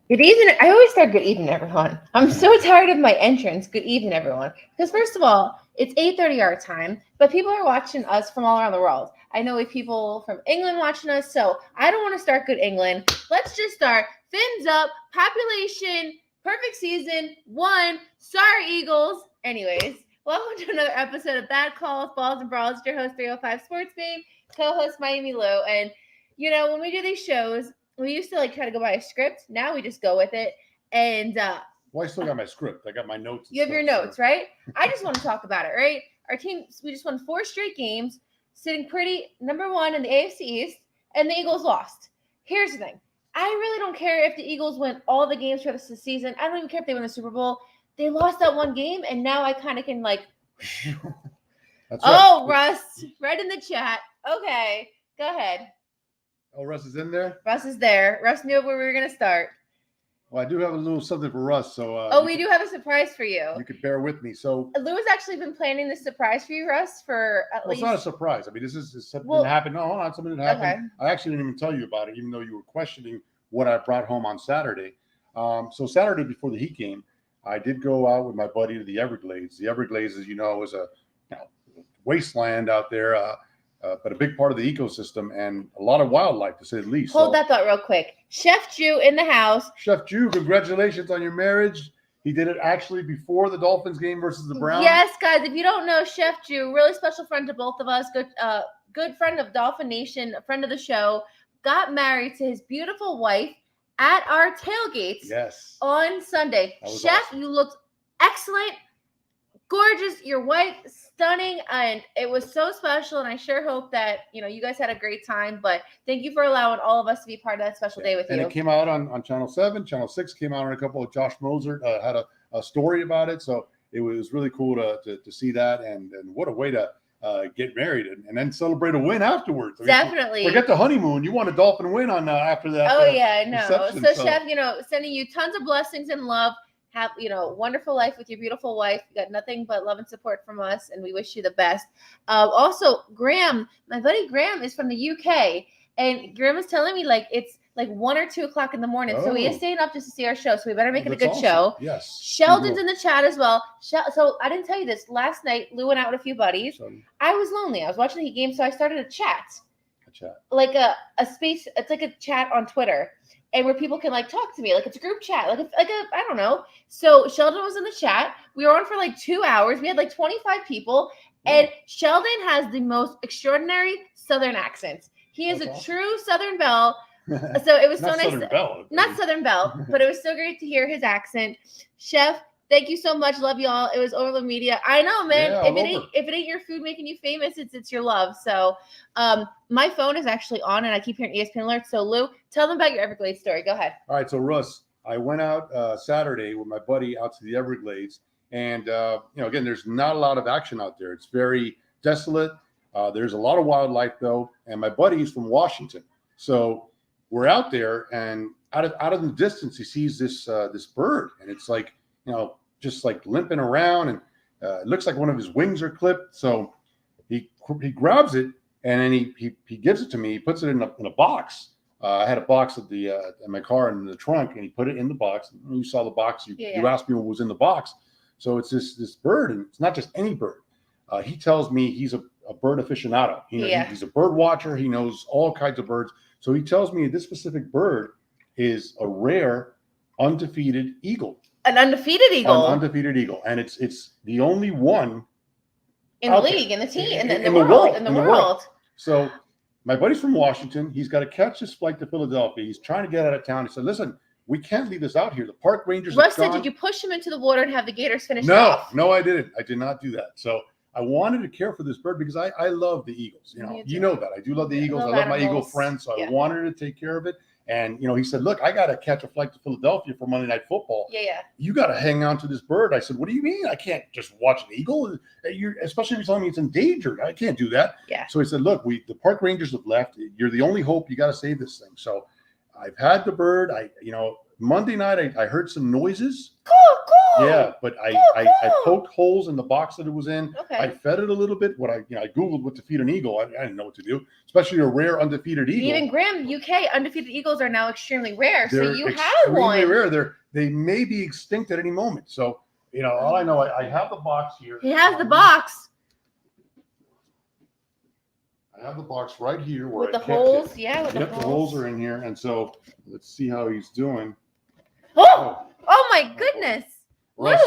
Good evening. I always start good evening, everyone. I'm so tired of my entrance. Good evening, everyone. Because first of all, it's 8:30 our time, but people are watching us from all around the world. I know we have people from England watching us, so I don't want to start good England. Let's just start. Fins up, population, perfect season, one. Sorry, Eagles. Anyways, welcome to another episode of Bad Calls, Balls, and Brawls. It's your host, 305 Sports Babe, co-host Miami Lou. And, when we do these shows, we used to try to go by a script. Now we just go with it. And Well, I still got my script. I got my notes. You have your notes, right? I just want to talk about it, right? Our team, we just won 4 straight games, sitting pretty number 1 in the AFC East, and the Eagles lost. Here's the thing. I really don't care if the Eagles win all the games for the season. I don't even care if they win the Super Bowl. They lost that one game, and now I kind of can That's oh, right. Russ, right in the chat. Okay, go ahead. Oh, Russ is in there? Russ is there. Russ knew where we were going to start. Well, I do have a little something for Russ, so... we do have a surprise for you. You could bear with me. So Lou has actually been planning this surprise for you, Russ, for at least... It's not a surprise. I mean, this is something that happened. No, hold on, something that happened. Okay. I actually didn't even tell you about it, even though you were questioning what I brought home on Saturday. So Saturday before the Heat game, I did go out with my buddy to the Everglades. The Everglades, as you know, is a wasteland out there. But a big part of the ecosystem and a lot of wildlife, to say the least. Hold that thought real quick. Chef Jew in the house. Chef Jew, congratulations on your marriage. He did it actually before the Dolphins game versus the Browns. Yes, guys, if you don't know, Chef Jew, really special friend to both of us, good friend of Dolphin Nation, a friend of the show, got married to his beautiful wife at our tailgates on Sunday. Chef, awesome. You looked excellent. Gorgeous, your wife, stunning, and it was so special, and I sure hope that you guys had a great time. But thank you for allowing all of us to be part of that special day with you. And it came out on Channel 7. Channel 6 came out on a couple of Josh Moser had a story about it, so it was really cool to see that, and what a way to get married and then celebrate a win afterwards. I mean, definitely. Forget the honeymoon. You want a Dolphin win on after that. Oh yeah, I know. So Chef, sending you tons of blessings and love. Have wonderful life with your beautiful wife. You got nothing but love and support from us, and we wish you the best. Also, Graham, my buddy Graham, is from the UK, and Graham is telling me it's 1 or 2 o'clock in the morning, so he is staying up just to see our show. So we better make it a good show. Yes. Sheldon's in the chat as well. So I didn't tell you this last night. Lou went out with a few buddies. I was lonely. I was watching the game, so I started a chat. Like a space. It's like a chat on Twitter. And where people can talk to me, it's a group chat, I don't know. So Sheldon was in the chat. We were on for 2 hours. We had 25 people, and Sheldon has the most extraordinary Southern accent. He is a true Southern belle. So it was so nice. Not Southern Belle, but it was so great to hear his accent. Chef, thank you so much. Love y'all. It was Overload Media. I know, man. Yeah, if it ain't your food making you famous, it's your love. So my phone is actually on, and I keep hearing ESPN alerts. So Lou, tell them about your Everglades story. Go ahead. All right. So Russ, I went out Saturday with my buddy out to the Everglades, and again, there's not a lot of action out there. It's very desolate. There's a lot of wildlife though, and my buddy is from Washington, so we're out there, and out of the distance, he sees this bird, and it's just limping around, and it looks like one of his wings are clipped. So he grabs it, and then he gives it to me. He puts it in a box. I had a box at in my car in the trunk, and he put it in the box. You saw the box. You asked me what was in the box. So it's this bird, and it's not just any bird. He tells me he's a bird aficionado. He's a bird watcher. He knows all kinds of birds. So he tells me this specific bird is a rare, undefeated eagle. An undefeated eagle. An undefeated eagle, and it's the only one in the league, in the team, in the world. So my buddy's from Washington. He's got to catch his flight to Philadelphia. He's trying to get out of town. He said, "Listen, we can't leave this out here. The park rangers." Russ said, "Did you push him into the water and have the gators finish off?" No, I didn't. I did not do that. So I wanted to care for this bird because I love the eagles. You know that I do love the eagles. I love my eagle friends. So I wanted to take care of it. And, he said, look, I got to catch a flight to Philadelphia for Monday Night Football. Yeah. You got to hang on to this bird. I said, what do you mean? I can't just watch an eagle. Especially if you're telling me it's endangered. I can't do that. Yeah. So he said, look, the park rangers have left. You're the only hope. You got to save this thing. So I've had the bird. Monday night I heard some noises. Cool. Yeah, but I poked holes in the box that it was in. Okay. I fed it a little bit. I Googled what to feed an eagle. I didn't know what to do, especially a rare undefeated eagle. Even Graham, UK undefeated eagles are now extremely rare. They're so you have one. Extremely rare. They may be extinct at any moment. So all I know, I have the box here. He has the box. I have the box right here with the holes. Yeah, with the holes are in here, and so let's see how he's doing. Oh my goodness. Russ,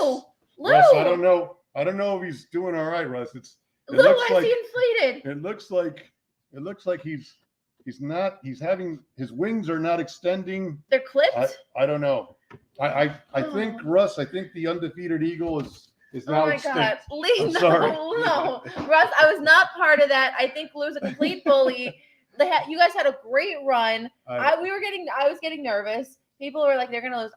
Lou. I don't know if he's doing all right, Russ. Lou, why is he inflated? It looks like he's having his wings are not extending. They're clipped? I don't know. I think Russ, the undefeated eagle is now extinct. God. Lee, sorry. No. Russ, I was not part of that. I think Lou's a complete bully. You guys had a great run. I was getting nervous. People were like, they're gonna lose.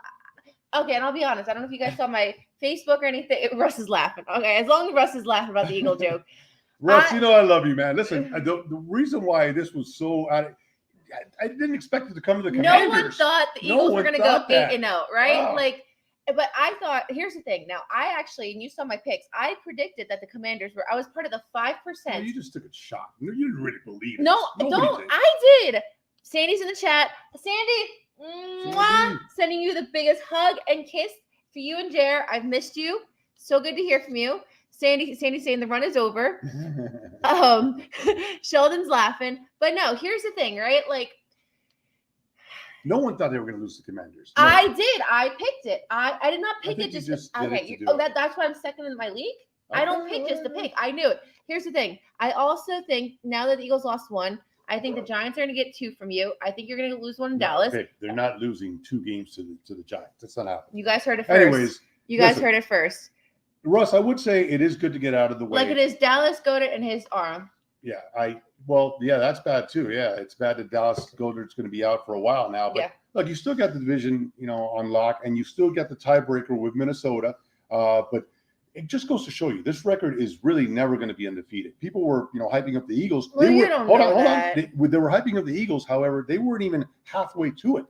Okay, and I'll be honest. I don't know if you guys saw my Facebook or anything. Russ is laughing. Okay, as long as Russ is laughing about the eagle joke. Russ, I love you, man. Listen, the reason why this was so I didn't expect it to come to the Commanders. No one thought the Eagles were going to go 8-0, right? Wow. But I thought, here's the thing. Now, and you saw my picks, I predicted that the Commanders I was part of the 5%. No, you just took a shot. You didn't really believe it. No, I did. Sandy's in the chat. Sandy, sending you the biggest hug and kiss for you and Jer. I've missed you. So good to hear from you. Sandy saying the run is over. Sheldon's laughing. But no, here's the thing, right? No one thought they were going to lose the Commanders. No. I did. I picked it. I did not pick it just okay. That's why I'm second in my league. Okay. I don't pick just to pick. I knew it. Here's the thing. I also think now that the Eagles lost one, I think the Giants are going to get 2 from you. I think you're going to lose one in Dallas. Okay. They're not losing 2 games to the Giants. That's not happening. You guys heard it first. Anyways, you guys heard it first. Russ, I would say it is good to get out of the way. Like it is Dallas Goedert and his arm. Yeah, that's bad too. Yeah, it's bad that Dallas Goedert's going to be out for a while now. But look, you still got the division, on lock, and you still got the tiebreaker with Minnesota. But it just goes to show you this record is really never going to be undefeated. People were, hyping up the Eagles. Well, hold on. They were hyping up the Eagles. However, they weren't even halfway to it.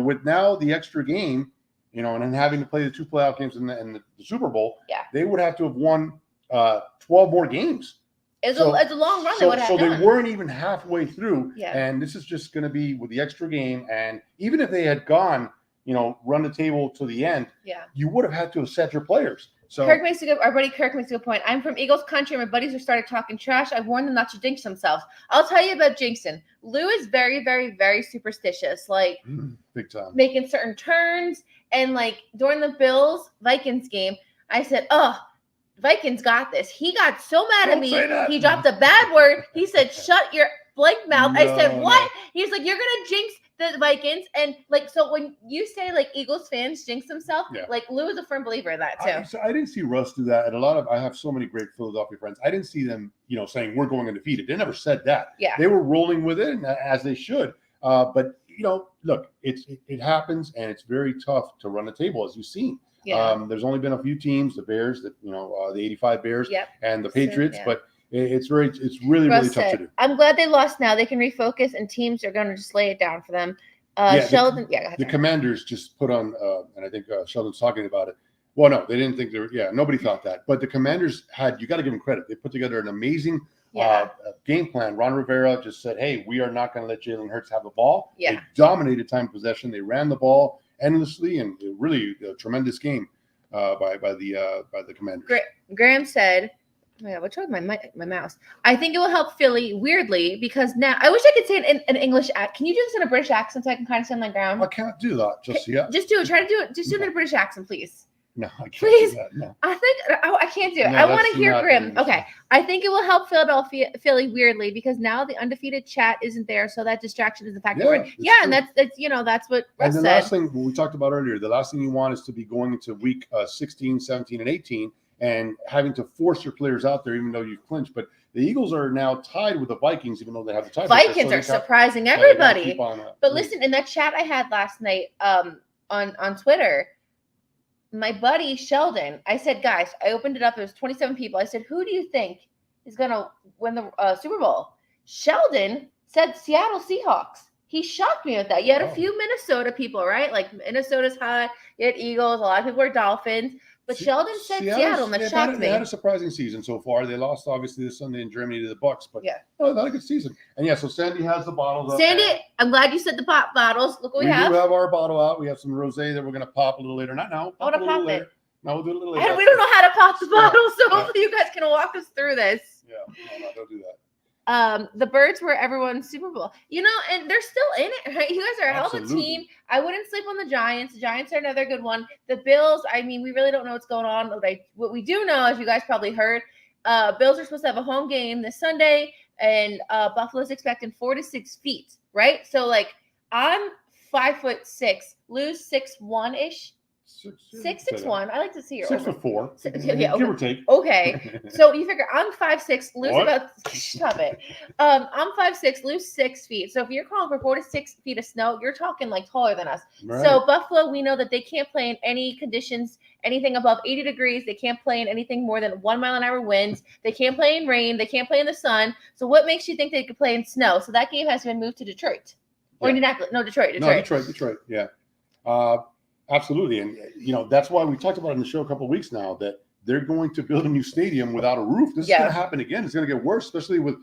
With now the extra game, and then having to play the 2 playoff games in the Super Bowl, they would have to have won 12 more games. It's a long run. So they weren't even halfway through. Yeah. And this is just going to be with the extra game. And even if they had gone, run the table to the end, you would have had to have set your players. So our buddy Kirk makes a good point. I'm from Eagles country. My buddies have started talking trash. I've warned them not to jinx themselves. I'll tell you about jinxing. Lou is very, very, very superstitious. Big time. Making certain turns. And during the Bills-Vikings game, I said, Vikings got this. He got so mad at me. He dropped a bad word. He said, shut your blank mouth. I said, what? He's like, you're going to jinx the Vikings. And so when you say Eagles fans jinx themselves, Lou is a firm believer in that too. I didn't see Russ do that. And I have so many great Philadelphia friends. I didn't see them, saying we're going undefeated. They never said that. Yeah. They were rolling with it as they should. But look, it happens, and it's very tough to run a table, as you've seen. Yeah. There's only been a few teams, the Bears, the 85 Bears, and the Patriots, but it's really tough to do. I'm glad they lost now. They can refocus, and teams are going to just lay it down for them. Sheldon, the Commanders just put on, and I think Sheldon's talking about it. Well, no, they didn't think nobody thought that, but the Commanders you got to give them credit. They put together an amazing game plan. Ron Rivera just said, hey, we are not going to let Jalen Hurts have the ball. Yeah. They dominated time possession. They ran the ball endlessly, and really a tremendous game by the Commanders. Graham said, what's wrong with my mouse? I think it will help Philly weirdly because now I wish I could say it in an English accent. Can you do this in a British accent so I can kind of stand my ground? I can't do that just yet. Just do it. Try to do it. Just do it in a British accent, please. No, I can't Please. do that. No. I can't do it. No, I want to hear Grim. Okay. I think it will help Philly weirdly because now the undefeated chat isn't there, so that distraction is a factor. Yeah, and that's what Russ said. Last thing we talked about earlier, the last thing you want is to be going into week 16, 17, and 18 and having to force your players out there even though you've clinched. But the Eagles are now tied with the Vikings, even though they have the tiebreaker. Vikings are surprising everybody. But listen, in that chat I had last night on Twitter, my buddy Sheldon, I said, guys, I opened it up. There was 27 people. I said, who do you think is going to win the Super Bowl? Sheldon said Seattle Seahawks. He shocked me with that. You had a few Minnesota people, right? Like Minnesota's hot. You had Eagles. A lot of people are Dolphins. But Sheldon said Seattle, and that shocked me. They had a surprising season so far. They lost, obviously, this Sunday in Germany to the Bucks. But yeah, they had a good season. And yeah, so Sandy has the bottles. Sandy, I'm glad you said the pop bottles. Look what we have. We do have our bottle out. We have some rosé that we're going to pop a little later. Not now. I want to pop it. No, we'll do it a little later. And we don't know how to pop the bottle, so hopefully you guys can walk us through this. Yeah, no, don't do that. The Birds were everyone's Super Bowl, and they're still in it, right? You guys are a hell of a team. I wouldn't sleep on the Giants. The Giants are another good one. The Bills, I mean, we really don't know what's going on. What we do know, as you guys probably heard, Bills are supposed to have a home game this Sunday, and Buffalo's expecting 4 to 6 feet, right? So, like, I'm 5'6", lose 6'1" 6'1". I like to see your 6'4". Yeah, give or take. Okay, so you figure I'm 5'6", lose about. Stop it. I'm 5'6", lose 6 feet. So if you're calling for 4 to 6 feet of snow, you're talking like taller than us. Right. So Buffalo, we know that they can't play in any conditions, anything above 80 degrees. They can't play in anything more than 1 mile an hour winds. They can't play in rain. They can't play in the sun. So what makes you think they could play in snow? So that game has been moved to Detroit or Indianapolis? No, Detroit. No, Detroit. Yeah. Absolutely. And, that's why we talked about it in the show a couple of weeks now, that they're going to build a new stadium without a roof. This is going to happen again. It's going to get worse, especially with,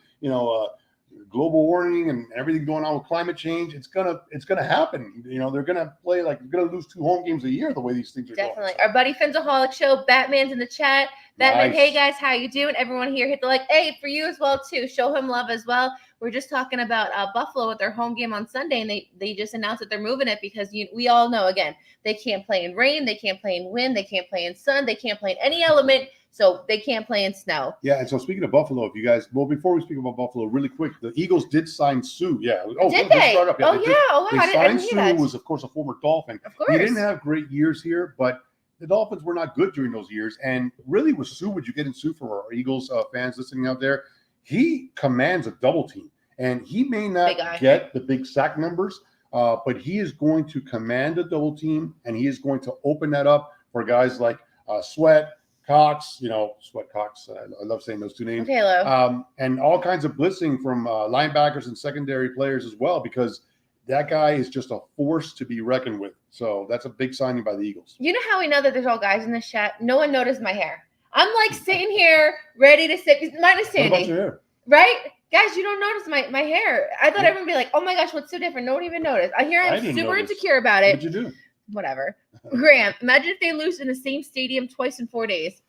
global warming and everything going on with climate change. It's going to happen. They're going to play they're going to lose 2 home games a year the way these things are going. Definitely. Our buddy Finzaholic Show, Batman's in the chat. Batman, Hey guys, how you doing? Everyone here, hit the like. Hey, for you as well, too. Show him love as well. We're just talking about Buffalo with their home game on Sunday, and they just announced that they're moving it because we all know, again, they can't play in rain, they can't play in wind, they can't play in sun, they can't play in any element, so they can't play in snow. Yeah, and so speaking of Buffalo, if you guys, before we speak about Buffalo, really quick, the Eagles did sign Sue. Yeah. Did they? Start up. Yeah, they signed Sue, who was, of course, a former Dolphin. Of course. He didn't have great years here, but the Dolphins were not good during those years. And really, with Sue, would you get in Sue for our Eagles fans listening out there? He commands a double team. And he may not get the big sack numbers, but he is going to command a double team, and he is going to open that up for guys like Sweat, Cox, Sweat Cox. I love saying those two names. Halo. And all kinds of blitzing from linebackers and secondary players as well, because that guy is just a force to be reckoned with. So that's a big signing by the Eagles. You know how we know that there's all guys in this chat? No one noticed my hair. I'm like sitting here ready to sit. Minus Sandy. What about your hair? Right? Guys, you don't notice my hair. I thought everyone would be like, oh my gosh, what's so different? No one even noticed. I'm super insecure about it. What'd you do? Whatever. Graham, imagine if they lose in the same stadium twice in 4 days.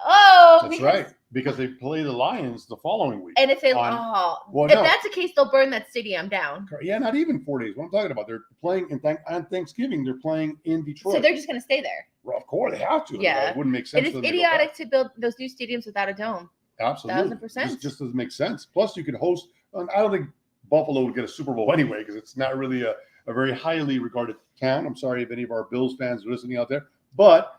Oh, that's right. Because they play the Lions the following week. And if that's the case, they'll burn that stadium down. Yeah, not even 4 days. What I'm talking about, they're playing on Thanksgiving. They're playing in Detroit. So they're just going to stay there. Well, of course, they have to. Yeah, it wouldn't make sense. It is idiotic to build those new stadiums without a dome. Absolutely. 1,000%. It just doesn't make sense. Plus, you could host. I don't think Buffalo would get a Super Bowl anyway, because it's not really a very highly regarded town. I'm sorry if any of our Bills fans are listening out there, but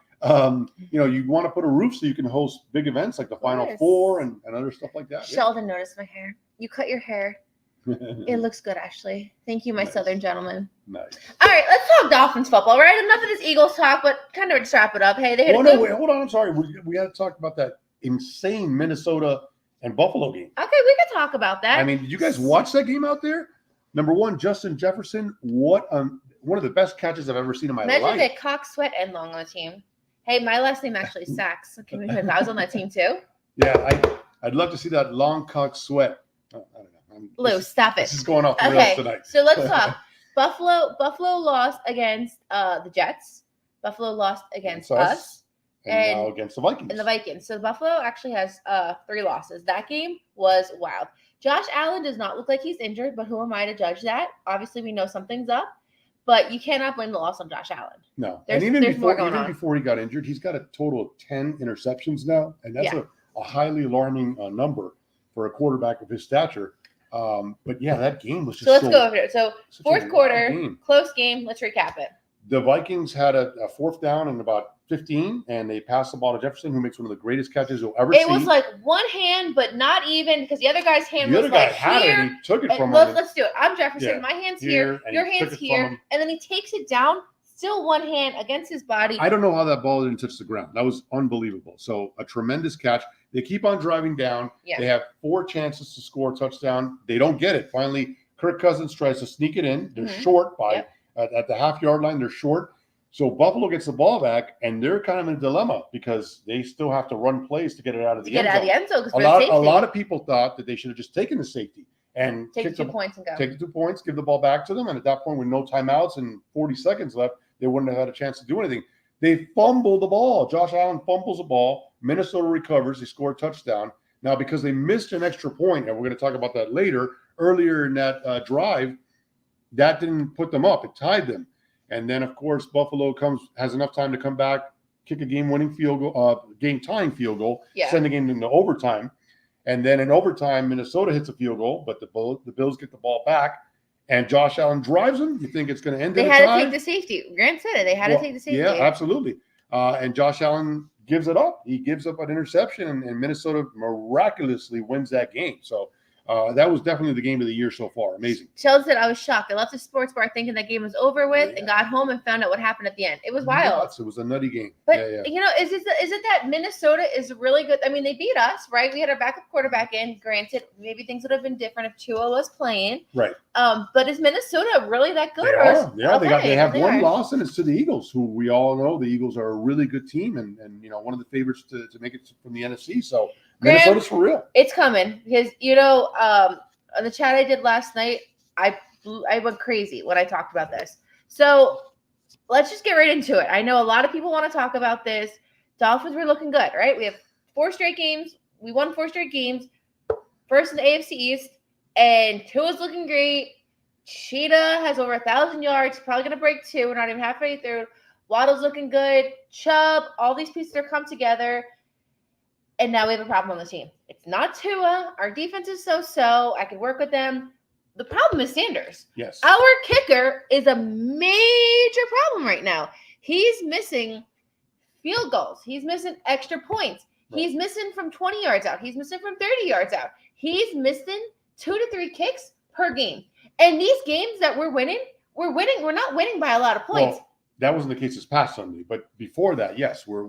you want to put a roof so you can host big events like the Final Four and other stuff like that. Sheldon noticed my hair. You cut your hair. It looks good, Ashley. Thank you, my Southern gentleman. Nice. All right, let's talk Dolphins football, right? Enough of this Eagles talk, but kind of just wrap it up. Hey, they hit wait, hold on. I'm sorry. We got to talk about that insane Minnesota and Buffalo game. Okay, we could talk about that. I mean, did you guys watch that game out there? Number one, Justin Jefferson. What one of the best catches I've ever seen in my life. Imagine that Cox, Sweat, and Long on the team. Hey, my last name actually is Sachs. I was on that team too. Yeah, I'd love to see that Long Cox Sweat. I don't know. Lou, stop it. This is going off the rails tonight. So let's talk. Buffalo lost against the Jets. Buffalo lost against us. And now against the Vikings. And the Vikings. So Buffalo actually has 3 losses. That game was wild. Josh Allen does not look like he's injured, but who am I to judge that? Obviously, we know something's up, but you cannot blame the loss on Josh Allen. No. Even before he got injured, he's got a total of 10 interceptions now, and that's a highly alarming number for a quarterback of his stature. But yeah, that game was just so let's go over it. So fourth quarter, close game. Let's recap it. The Vikings had a 4th down and about 15, and they passed the ball to Jefferson, who makes one of the greatest catches you'll ever see. It was like one hand, but not even, because the other guy's hand was like had here. It, and he took it from him. Let's do it. I'm Jefferson. Yeah. My hand's here. Your hand's here. And then he takes it down, still one hand against his body. I don't know how that ball didn't touch the ground. That was unbelievable. So a tremendous catch. They keep on driving down. Yeah. They have 4 chances to score a touchdown. They don't get it. Finally, Kirk Cousins tries to sneak it in. They're short by at the half-yard line. They're short. So Buffalo gets the ball back, and they're kind of in a dilemma because they still have to run plays to get it out of the end zone. A lot of people thought that they should have just taken the safety and take the 2 points and go. Take the 2 points, give the ball back to them, and at that point, with no timeouts and 40 seconds left, they wouldn't have had a chance to do anything. They fumble the ball. Josh Allen fumbles the ball. Minnesota recovers. They score a touchdown. Now, because they missed an extra point, and we're going to talk about that later, earlier in that drive, that didn't put them up. It tied them. And then, of course, Buffalo has enough time to come back, kick a game-winning field goal, game-tying field goal, send the game into overtime. And then in overtime, Minnesota hits a field goal, but the Bills get the ball back, and Josh Allen drives them. You think it's going to end in a tie? They had to take the safety. Grant said it. They had to take the safety. Yeah, absolutely. And Josh Allen gives it up. He gives up an interception, and Minnesota miraculously wins that game. So that was definitely the game of the year so far. Amazing. Sheldon said, I was shocked. I left the sports bar thinking that game was over with and got home and found out what happened at the end. It was wild. It was a nutty game. But, is it that Minnesota is really good? I mean, they beat us, right? We had our backup quarterback in. Granted, maybe things would have been different if Tua was playing. Right. But is Minnesota really that good? They have one loss, and it's to the Eagles, who we all know the Eagles are a really good team and one of the favorites to make it from the NFC. So Minnesota's for real. It's coming because on the chat I did last night, I went crazy when I talked about this. So let's just get right into it. I know a lot of people want to talk about this. Dolphins were looking good, right? We have 4 straight games. We won 4 straight games. First in the AFC East, and Tua's looking great. Cheetah has over 1,000 yards. Probably going to break 2. We're not even halfway through. Waddle's looking good. Chubb. All these pieces are come together. And now we have a problem on the team. It's not Tua. Our defense is so-so. I can work with them. The problem is Sanders. Yes. Our kicker is a major problem right now. He's missing field goals. He's missing extra points. Right. He's missing from 20 yards out. He's missing from 30 yards out. He's missing 2 to 3 kicks per game. And these games that we're winning. We're not winning by a lot of points. Well, that wasn't the case this past Sunday. But before that, yes, we're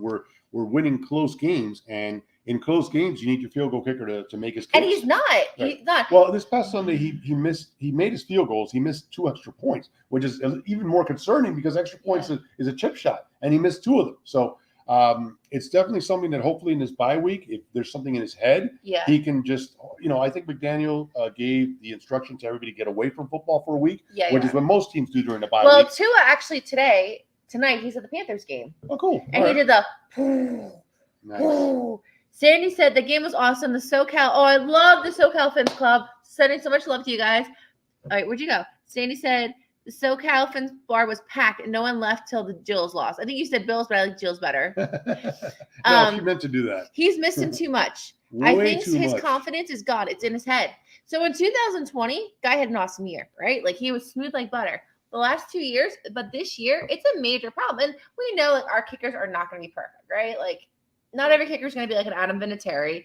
winning close games, and in close games, you need your field goal kicker to make his kicks. And he's not. Right. He's not. Well, this past Sunday, he made his field goals. He missed 2 extra points, which is even more concerning because extra points is a chip shot, and he missed 2 of them. So it's definitely something that hopefully in his bye week, if there's something in his head, he can just, I think McDaniel gave the instruction to everybody to get away from football for a week, which is what most teams do during the bye week. Well, Tua actually tonight, he's at the Panthers game. Oh, cool. And he did the nice. Sandy said the game was awesome. The SoCal. Oh, I love the SoCal Fins Club. Sending so much love to you guys. All right, where'd you go? Sandy said the SoCal Fins bar was packed and no one left till the Jills lost. I think you said Bills, but I like Jills better. No, she meant to do that. He's missing too much. I think his confidence is gone. It's in his head. So in 2020, guy had an awesome year, right? Like he was smooth like butter. The last 2 years, but this year, it's a major problem. And we know like our kickers are not going to be perfect, right? Like not every kicker is going to be like an Adam Vinatieri.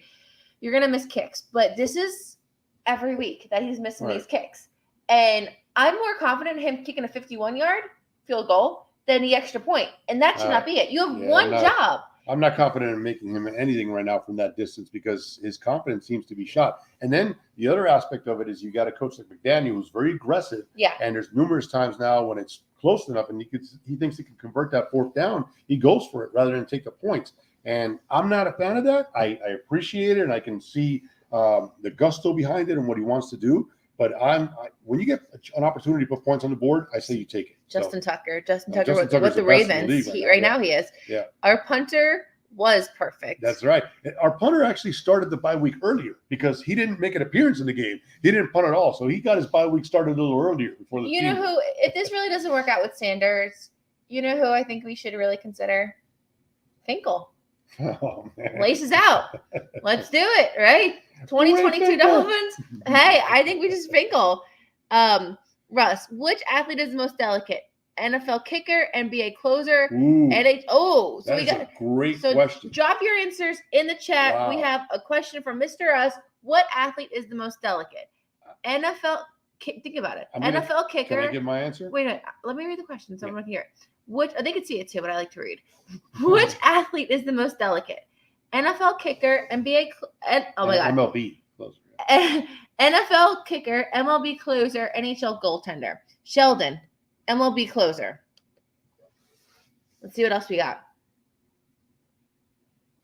You're going to miss kicks, but this is every week that he's missing these kicks. And I'm more confident in him kicking a 51-yard field goal than the extra point. And that should not be it. You have one job. I'm not confident in making him anything right now from that distance because his confidence seems to be shot. And then the other aspect of it is you got a coach like McDaniel who's very aggressive. Yeah. And there's numerous times now when it's close enough and he thinks he can convert that 4th down, he goes for it rather than take the points. And I'm not a fan of that. I appreciate it, and I can see the gusto behind it and what he wants to do. But when you get an opportunity to put points on the board, I say you take it. Justin Tucker with the Ravens. Right now he is. Yeah. Our punter was perfect. That's right. Our punter actually started the bye week earlier because he didn't make an appearance in the game. He didn't punt at all. So he got his bye week started a little earlier before the You know who, if this really doesn't work out with Sanders, you know who I think we should really consider? Finkel. Oh, man. Laces out. Let's do it, right? 2022 Dolphins. Hey, I think we just Finkel. Russ, which athlete is the most delicate? NFL kicker, NBA closer, So we got a great question. Drop your answers in the chat. Wow. We have a question from Mr. Us. What athlete is the most delicate? NFL. Think about it. NFL kicker. Can I give my answer? Wait a minute. Let me read the question so I'm going to hear it. They can see it too, but I like to read. Which athlete is the most delicate? NFL kicker, NBA, oh my God. MLB closer. NFL kicker, MLB closer, NHL goaltender. Sheldon, MLB closer. Let's see what else we got.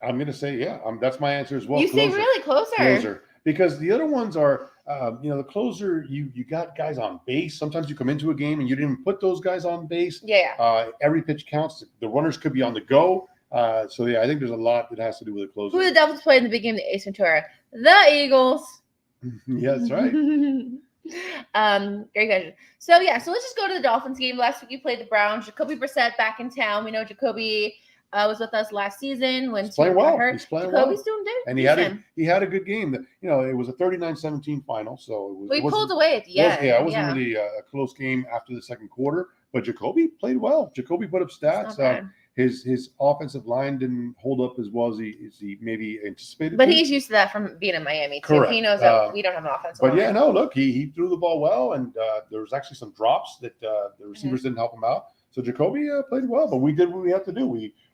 I'm going to say, that's my answer as well. You say really closer. Because the other ones are, the closer, you got guys on base. Sometimes you come into a game and you didn't put those guys on base. Yeah. Every pitch counts. The runners could be on the go. I think there's a lot that has to do with the closer. Who the Devils played in the big game? The Ace Ventura. The Eagles. Yeah, that's right. Great question. So let's just go to the Dolphins game. Last week you played the Browns. Jacoby Brissett back in town. We know Jacoby was with us last season when he's playing well. Hurt. He's playing Jacoby's well. doing good. And he had a good game. It was a 39-17 final, so we pulled away at the end. It wasn't really a close game after the second quarter, but Jacoby played well. Jacoby put up stats. His offensive line didn't hold up as well as he maybe anticipated. But he's used to that from being in Miami too. Correct. He knows that we don't have an offensive line. But look, he threw the ball well, and there was actually some drops that the receivers didn't help him out. So Jacoby played well, but we did what we had to do.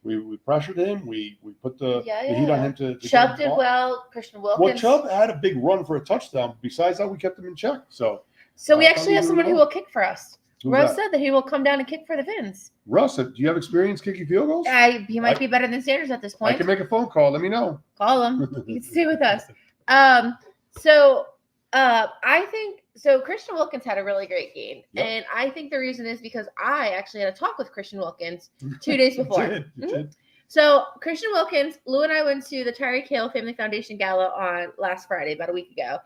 We pressured him. We put the heat on him to Chubb did well. Christian Wilkins. Well, Chubb had a big run for a touchdown. Besides that, we kept him in check. So we actually have someone who will kick for us. Who's Russ that? said that he will come down and kick for the Fins. Russ, do you have experience kicking field goals? He might be better than Sanders at this point. I can make a phone call. Let me know. Call him. He can stay with us. I think Christian Wilkins had a really great game. Yep. And I think the reason is because I actually had a talk with Christian Wilkins 2 days before. You did. So Christian Wilkins, Lou and I went to the Tyreek Hill Family Foundation Gala on last Friday, about a week ago.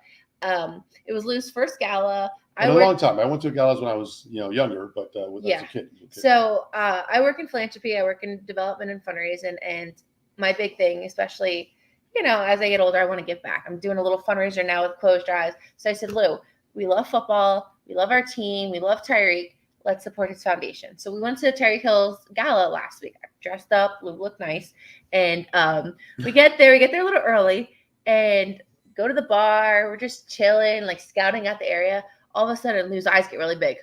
It was Lou's first gala. In a long time. I went to galas when I was, younger, but as a kid. So I work in philanthropy. I work in development and fundraising, and my big thing, especially, as I get older, I want to give back. I'm doing a little fundraiser now with Closed Eyes. So I said, Lou, we love football. We love our team. We love Tyreek. Let's support his foundation. So we went to Tyreek Hill's gala last week. I dressed up. Lou looked nice. And we get there a little early and go to the bar. We're just chilling, like scouting out the area. All of a sudden, Lou's eyes get really big. I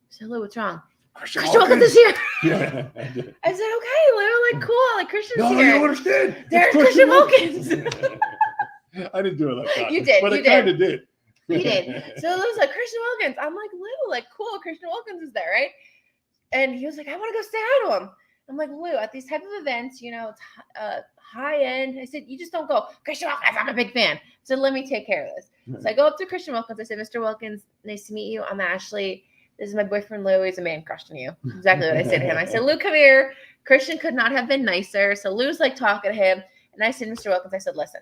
said, Lou, what's wrong? Christian Wilkins is here. Yeah, I did. I said, okay, Lou, like, cool. Like, Christian's here. No, you don't understand. There's Christian Wilkins. I didn't do it like that. You did. But I kind of did. He did. So Lou's like, Christian Wilkins. I'm like, Lou, like, cool. Christian Wilkins is there, right? And he was like, I want to go say hi to him. I'm like, Lou, at these type of events, it's high end. I said, you just don't go, Christian Wilkins, I'm a big fan. So let me take care of this. So I go up to Christian Wilkins. I said, Mr. Wilkins, nice to meet you. I'm Ashley. This is my boyfriend, Lou. He's a man crushed on you. Exactly what I said to him. I said, Lou, come here. Christian could not have been nicer. So Lou's like talking to him. And I said, Mr. Wilkins, I said, listen,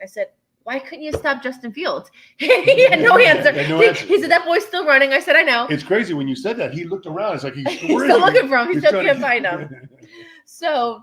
why couldn't you stop Justin Fields? He had no answer. He said, that boy's still running. I said, I know. It's crazy when you said that. He looked around. It's like he's still looking for him. He still can't find him. So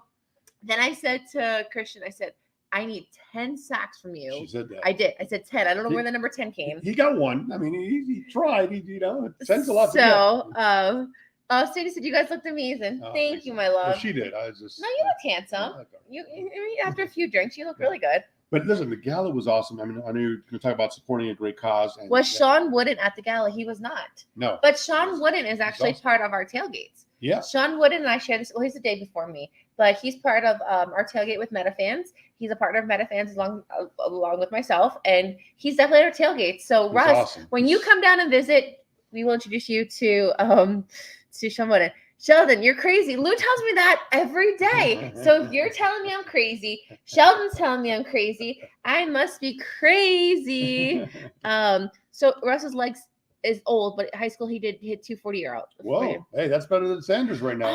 then I said to Christian, I said, I need 10 sacks from you. She said that. I did. I said 10. I don't know where the number 10 came. He got one. I mean, he tried. 10's a lot to get. Sadie said, you guys looked amazing. Thank you, my love. Well, she did. I was just. No, you looked handsome. You after a few drinks, you look really good. But listen, the gala was awesome. I mean, I knew you were going to talk about supporting a great cause. And, was Sean Wooden at the gala? He was not. No. But Sean Wooden is actually part of our tailgates. Yeah. Sean Wooden and I share this. Well, he's the day before me, but he's part of our tailgate with MetaFans. He's a partner of MetaFans along with myself, and he's definitely at our tailgate. So, Russ, when you come down and visit, we will introduce you to Sean Wooden. Sheldon, you're crazy. Lou tells me that every day. So if you're telling me I'm crazy, Sheldon's telling me I'm crazy, I must be crazy. So Russ's legs is old, but high school he did hit 240-year-old. Whoa, hey, that's better than Sanders right now.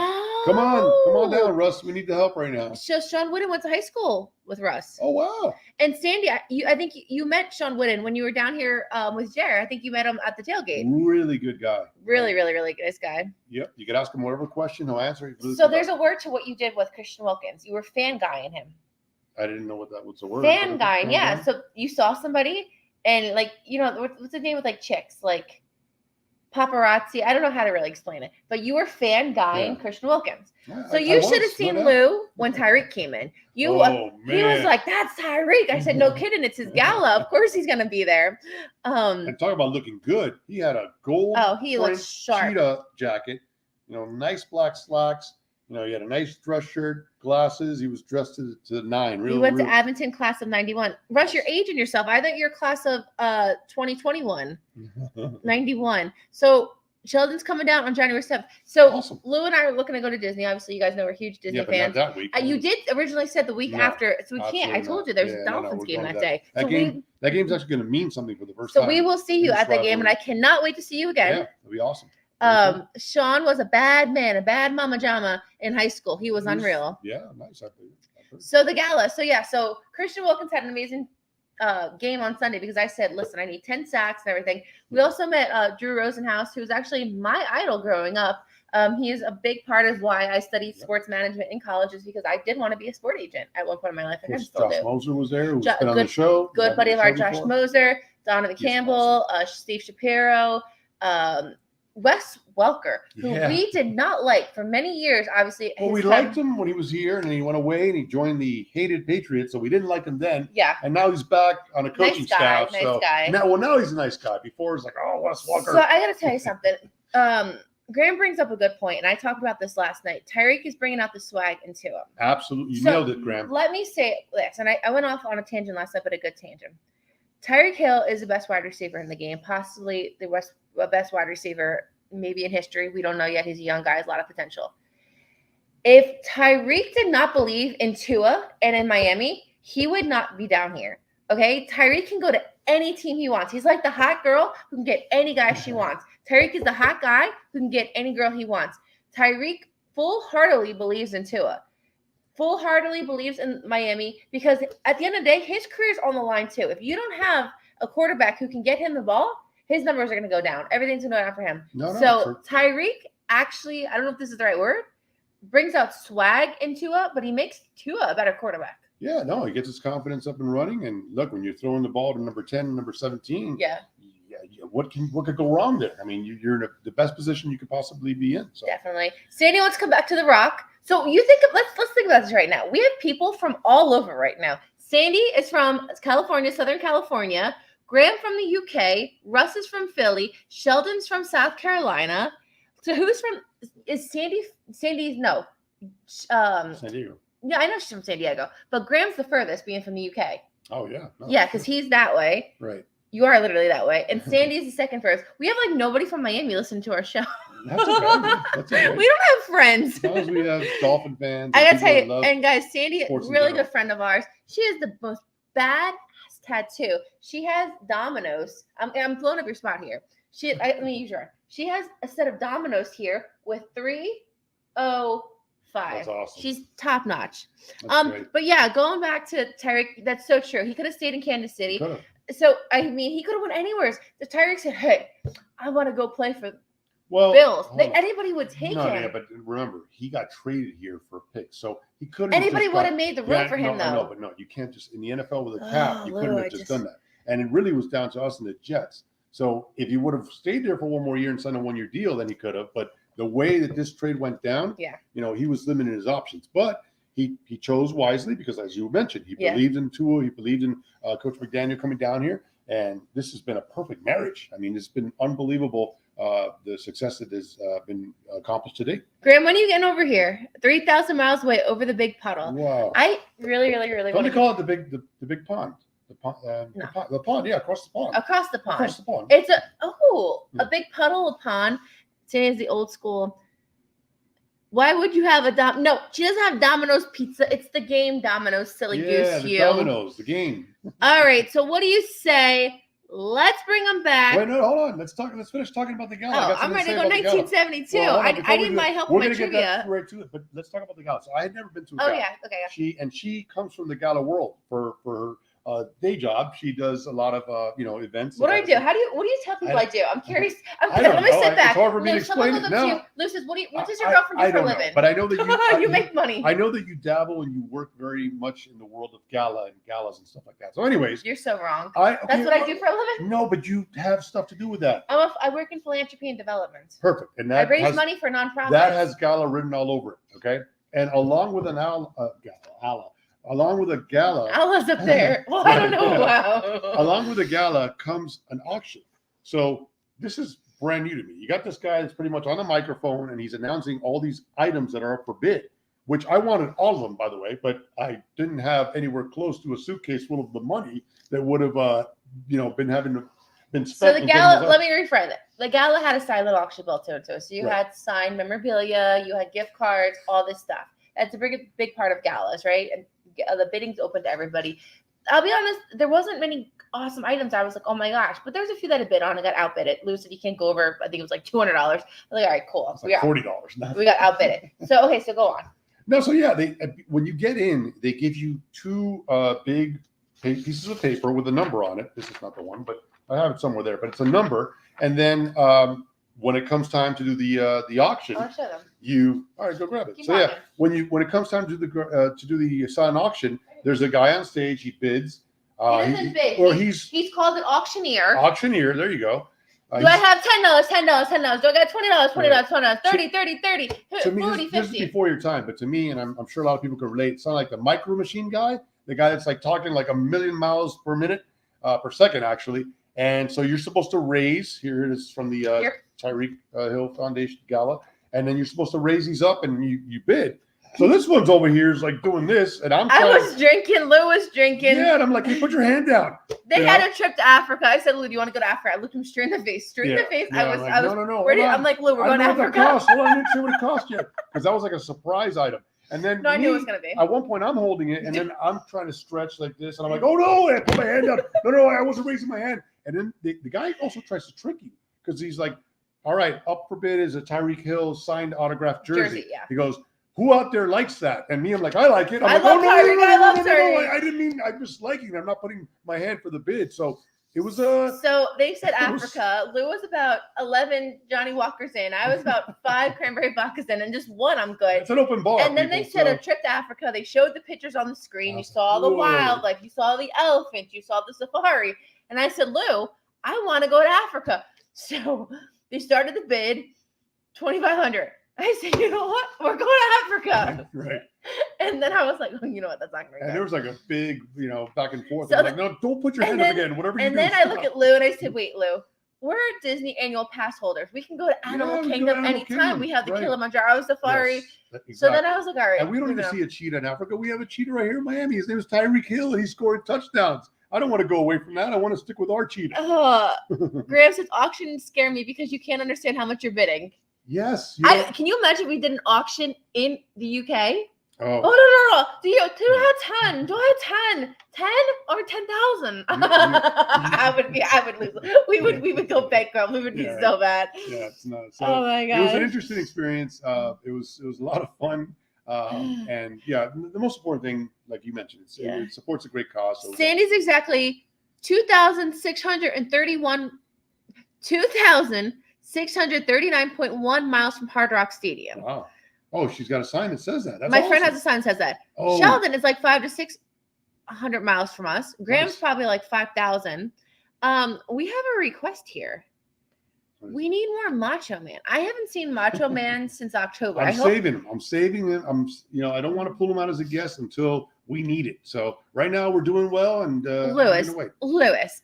Come on down, Russ. We need the help right now. So Sean Wooden went to high school with Russ. Oh wow! And Sandy, I think you met Sean Wooden when you were down here with Jared. I think you met him at the tailgate. Really good guy. Really nice guy. Yep, you could ask him whatever question, he'll answer. So there's a word to what you did with Christian Wilkins. You were fan guying him. I didn't know what that was a word. Fan guying, yeah. So you saw somebody and what's the name with chicks like. Paparazzi. I don't know how to really explain it, but you were fan guying Christian Wilkins. Yeah, so you should have seen Lou when Tyreek came in. He was like, "That's Tyreek." I said, "No kidding, it's his gala. Of course he's gonna be there." And talk about looking good. He had a gold. He looked sharp. Cheetah jacket. Nice black slacks. You know, he had a nice dress shirt, glasses. He was dressed to the nine. You went to Abington, class of 91. Russ, you're aging yourself. I thought you're class of 2021. 91. So Sheldon's coming down on January 7th. So awesome. Lou and I are looking to go to Disney. Obviously, you guys know we're huge Disney fans. Not that week. You did originally said the week after, so we can't. I told you there's a Dolphins game that day. That game's actually going to mean something for the first time. So we will see you at that game, and I cannot wait to see you again. Yeah, it'll be awesome. Sean was a bad man, a bad mama jama in high school. He was unreal. Yeah, nice. So the gala. So Christian Wilkins had an amazing game on Sunday because I said, listen, I need 10 sacks and everything. We also met Drew Rosenhaus, who's actually my idol growing up. He is a big part of why I studied sports management in college, is because I did want to be a sport agent at one point in my life. And Josh Moser was there, who's been on the show. Good buddy of ours, Josh Moser, Donovan Campbell, Steve Shapiro, Wes Welker, who we did not like for many years, obviously. Well, we liked him when he was here, and then he went away and he joined the hated Patriots, so we didn't like him then. Yeah. And now he's back on a coaching staff. Nice guy. Now he's a nice guy. Before, it's like, oh, Wes Welker. So I got to tell you something. Graham brings up a good point, and I talked about this last night. Tyreek is bringing out the swag into him. Absolutely. You nailed it, Graham. Let me say this, and I went off on a tangent last night, but a good tangent. Tyreek Hill is the best wide receiver in the game, possibly the best wide receiver maybe in history. We don't know yet. He's a young guy, has a lot of potential. If Tyreek did not believe in Tua and in Miami, he would not be down here. Okay? Tyreek can go to any team he wants. He's like the hot girl who can get any guy she wants. Tyreek is the hot guy who can get any girl he wants. Tyreek full-heartedly believes in Tua. Full-heartedly believes in Miami because at the end of the day, his career is on the line too. If you don't have a quarterback who can get him the ball, his numbers are going to go down. Everything's going to go down for him. So Tyreek actually, I don't know if this is the right word, brings out swag in Tua, but he makes Tua a better quarterback. Yeah, no, he gets his confidence up and running. And look, when you're throwing the ball to number 10 and number 17, what could go wrong there? I mean, you're in the best position you could possibly be in. So. Definitely. Sandy wants to come back to the Rock. So you think of, let's think about this right now. We have people from all over right now. Sandy is from California, Southern California. Graham from the UK, Russ is from Philly, Sheldon's from South Carolina. So Sandy's no. San Diego. Yeah, I know she's from San Diego, but Graham's the furthest, being from the UK. Oh, yeah. No, yeah, because he's that way. Right. You are literally that way. And Sandy's the second furthest. We have like nobody from Miami listening to our show. That's okay. We don't have friends. As long as we have Dolphin fans. I gotta tell you, and guys, Sandy, really good friend of ours. She is the most bad tattoo. She has dominoes. I'm blowing up your spot here. Let me use your arm. She has a set of dominoes here with 305. That's awesome. She's top notch. But yeah, going back to Tyreek, that's so true. He could have stayed in Kansas City. So I mean, he could have went anywhere. The Tyreek said, "Hey, I want to go play for Bills." Anybody would take him. Yeah, but remember, he got traded here for a pick, so he couldn't. Anybody would have made the room for him, though. No, but no, you can't just in the NFL with a cap. You couldn't have just done that. And it really was down to us and the Jets. So if he would have stayed there for one more year and signed a one-year deal, then he could have. But the way that this trade went down, he was limiting his options. But he chose wisely because, as you mentioned, he believed in Tua. He believed in Coach McDaniel coming down here. And this has been a perfect marriage. I mean, it's been unbelievable, the success that has been accomplished today. Graham, when are you getting over here? 3,000 miles away over the big puddle. Wow. I really want to call it the big pond. The pond, yeah, across the pond. Across the pond. Across the pond. It's a big puddle of pond. Sandy's the old school. Why would you have no, she doesn't have Domino's pizza. It's the game Domino's, silly goose. Yeah, Domino's, the game. All right, so what do you say? Let's bring them back. Wait, no, hold on. Let's finish talking about the gala. I'm ready to go 1972. Well, I need my help with my trivia. Get right to it, but let's talk about the gala. So I had never been to a gala. Oh, yeah, okay. She comes from the gala world for her day job. She does a lot of events. What do I do? What do you tell people I do? I'm curious. Let me sit back. It's hard for me to explain it now. Lou says, what does your girlfriend do for a living? But I know that you you make money. I know that you dabble and you work very much in the world of galas and stuff like that. So anyways. You're so wrong. That's what I do for a living? No, but you have stuff to do with that. I work in philanthropy and development. Perfect. And I raise money for nonprofits. That has gala written all over it, okay? And along with Along with a gala. Allah's up there. Well, I don't know. Wow. Along with a gala comes an auction. So this is brand new to me. You got this guy that's pretty much on the microphone, and he's announcing all these items that are up for bid, which I wanted all of them, by the way, but I didn't have anywhere close to a suitcase full of the money that would have, been spent. So the gala, let me rephrase it. The gala had a silent auction built into it. So you had signed memorabilia, you had gift cards, all this stuff. That's a big part of galas, right? And the bidding's open to everybody. I'll be honest, there wasn't many awesome items. I was like, oh my gosh, but there's a few that had bid on and got outbidded. Lou said you can't go over, I think it was like $200. I was like, all right, cool. It's like $40. We got outbidded. So go on. No, so yeah, when you get in, they give you two big pieces of paper with a number on it. This is not the one, but I have it somewhere there. But it's a number, and then when it comes time to do the auction, I'll show them. All right, go grab it. Keep so talking. Yeah, when it comes time to do the silent auction, there's a guy on stage. He bids. He doesn't bid. Or he's called an auctioneer. Auctioneer. There you go. Do I have $10? $10? Do I got $20? $30? $30? To me, 40, this is before your time, but to me, and I'm sure a lot of people can relate, it's not like the micro machine guy, the guy that's like talking like 1,000,000 miles per minute, per second, actually. And so you're supposed to raise, here it is from the Tyreek Hill Foundation Gala, and then you're supposed to raise these up and you bid. So this one's over here is like doing this, and I was drinking, Lou was drinking. Yeah, and I'm like, hey, put your hand down. They had a trip to Africa. I said, Lou, do you want to go to Africa? I looked him straight in the face. Yeah, I was no. I'm like, Lou, we're going to Africa. What it cost. Hold on, I didn't see what it cost yet. Because that was like a surprise item. And then I knew it was going to be. At one point, I'm holding it, and then I'm trying to stretch like this, and I'm like, oh, no, I put my hand down. No, I wasn't raising my hand. And then the guy also tries to trick you because he's like, all right, up for bid is a Tyreek Hill signed autographed jersey. Yeah. He goes, who out there likes that? And me, I'm like, I like it. I love Tyreek. I love Tyreek. I didn't mean, I'm just liking it. I'm not putting my hand for the bid. So it was So they said Africa. Lou was about 11 Johnny Walkers in. I was about 5 cranberry vodkas in, and just one, I'm good. It's an open bar. And then they said a trip to Africa. They showed the pictures on the screen. You saw the wildlife. You saw the elephant. You saw the safari. And I said, Lou, I want to go to Africa. So they started the bid, $2,500. I said, you know what? We're going to Africa. Right. And then I was like, oh, you know what? That's not going to And there was like a big, back and forth. So I'm like, no, don't put your hand up again. Whatever you do. And then I look at Lou and I said, wait, Lou, we're Disney annual pass holders. We can go to Animal Kingdom anytime. We have the Kilimanjaro Safari. Yes, exactly. So then I was like, all right. And we don't even see a cheetah in Africa. We have a cheetah right here in Miami. His name is Tyreek Hill, and he's scoring touchdowns. I don't want to go away from that. I want to stick with our cheetah. Graham says auctions scare me because you can't understand how much you're bidding. Yes. Can you imagine if we did an auction in the UK? Oh, no. Do you have 10? Do I have 10? 10 or 10,000? I would lose. We would go bankrupt. We would be so bad. Yeah, it's not. So oh my god. It was an interesting experience. It was a lot of fun. And yeah, the most important thing, like you mentioned, it supports a great cause. So Sandy's exactly 2,639.1 miles from Hard Rock Stadium. Wow. Oh, she's got a sign that says that. That's My awesome. friend has a sign that says that. Oh. Sheldon is like 500 to 600 miles from us. Graham's probably like 5,000. We have a request here. We need more Macho Man. I haven't seen Macho Man since October. I'm saving him. I don't want to pull him out as a guest until we need it. So right now we're doing well. And Lewis,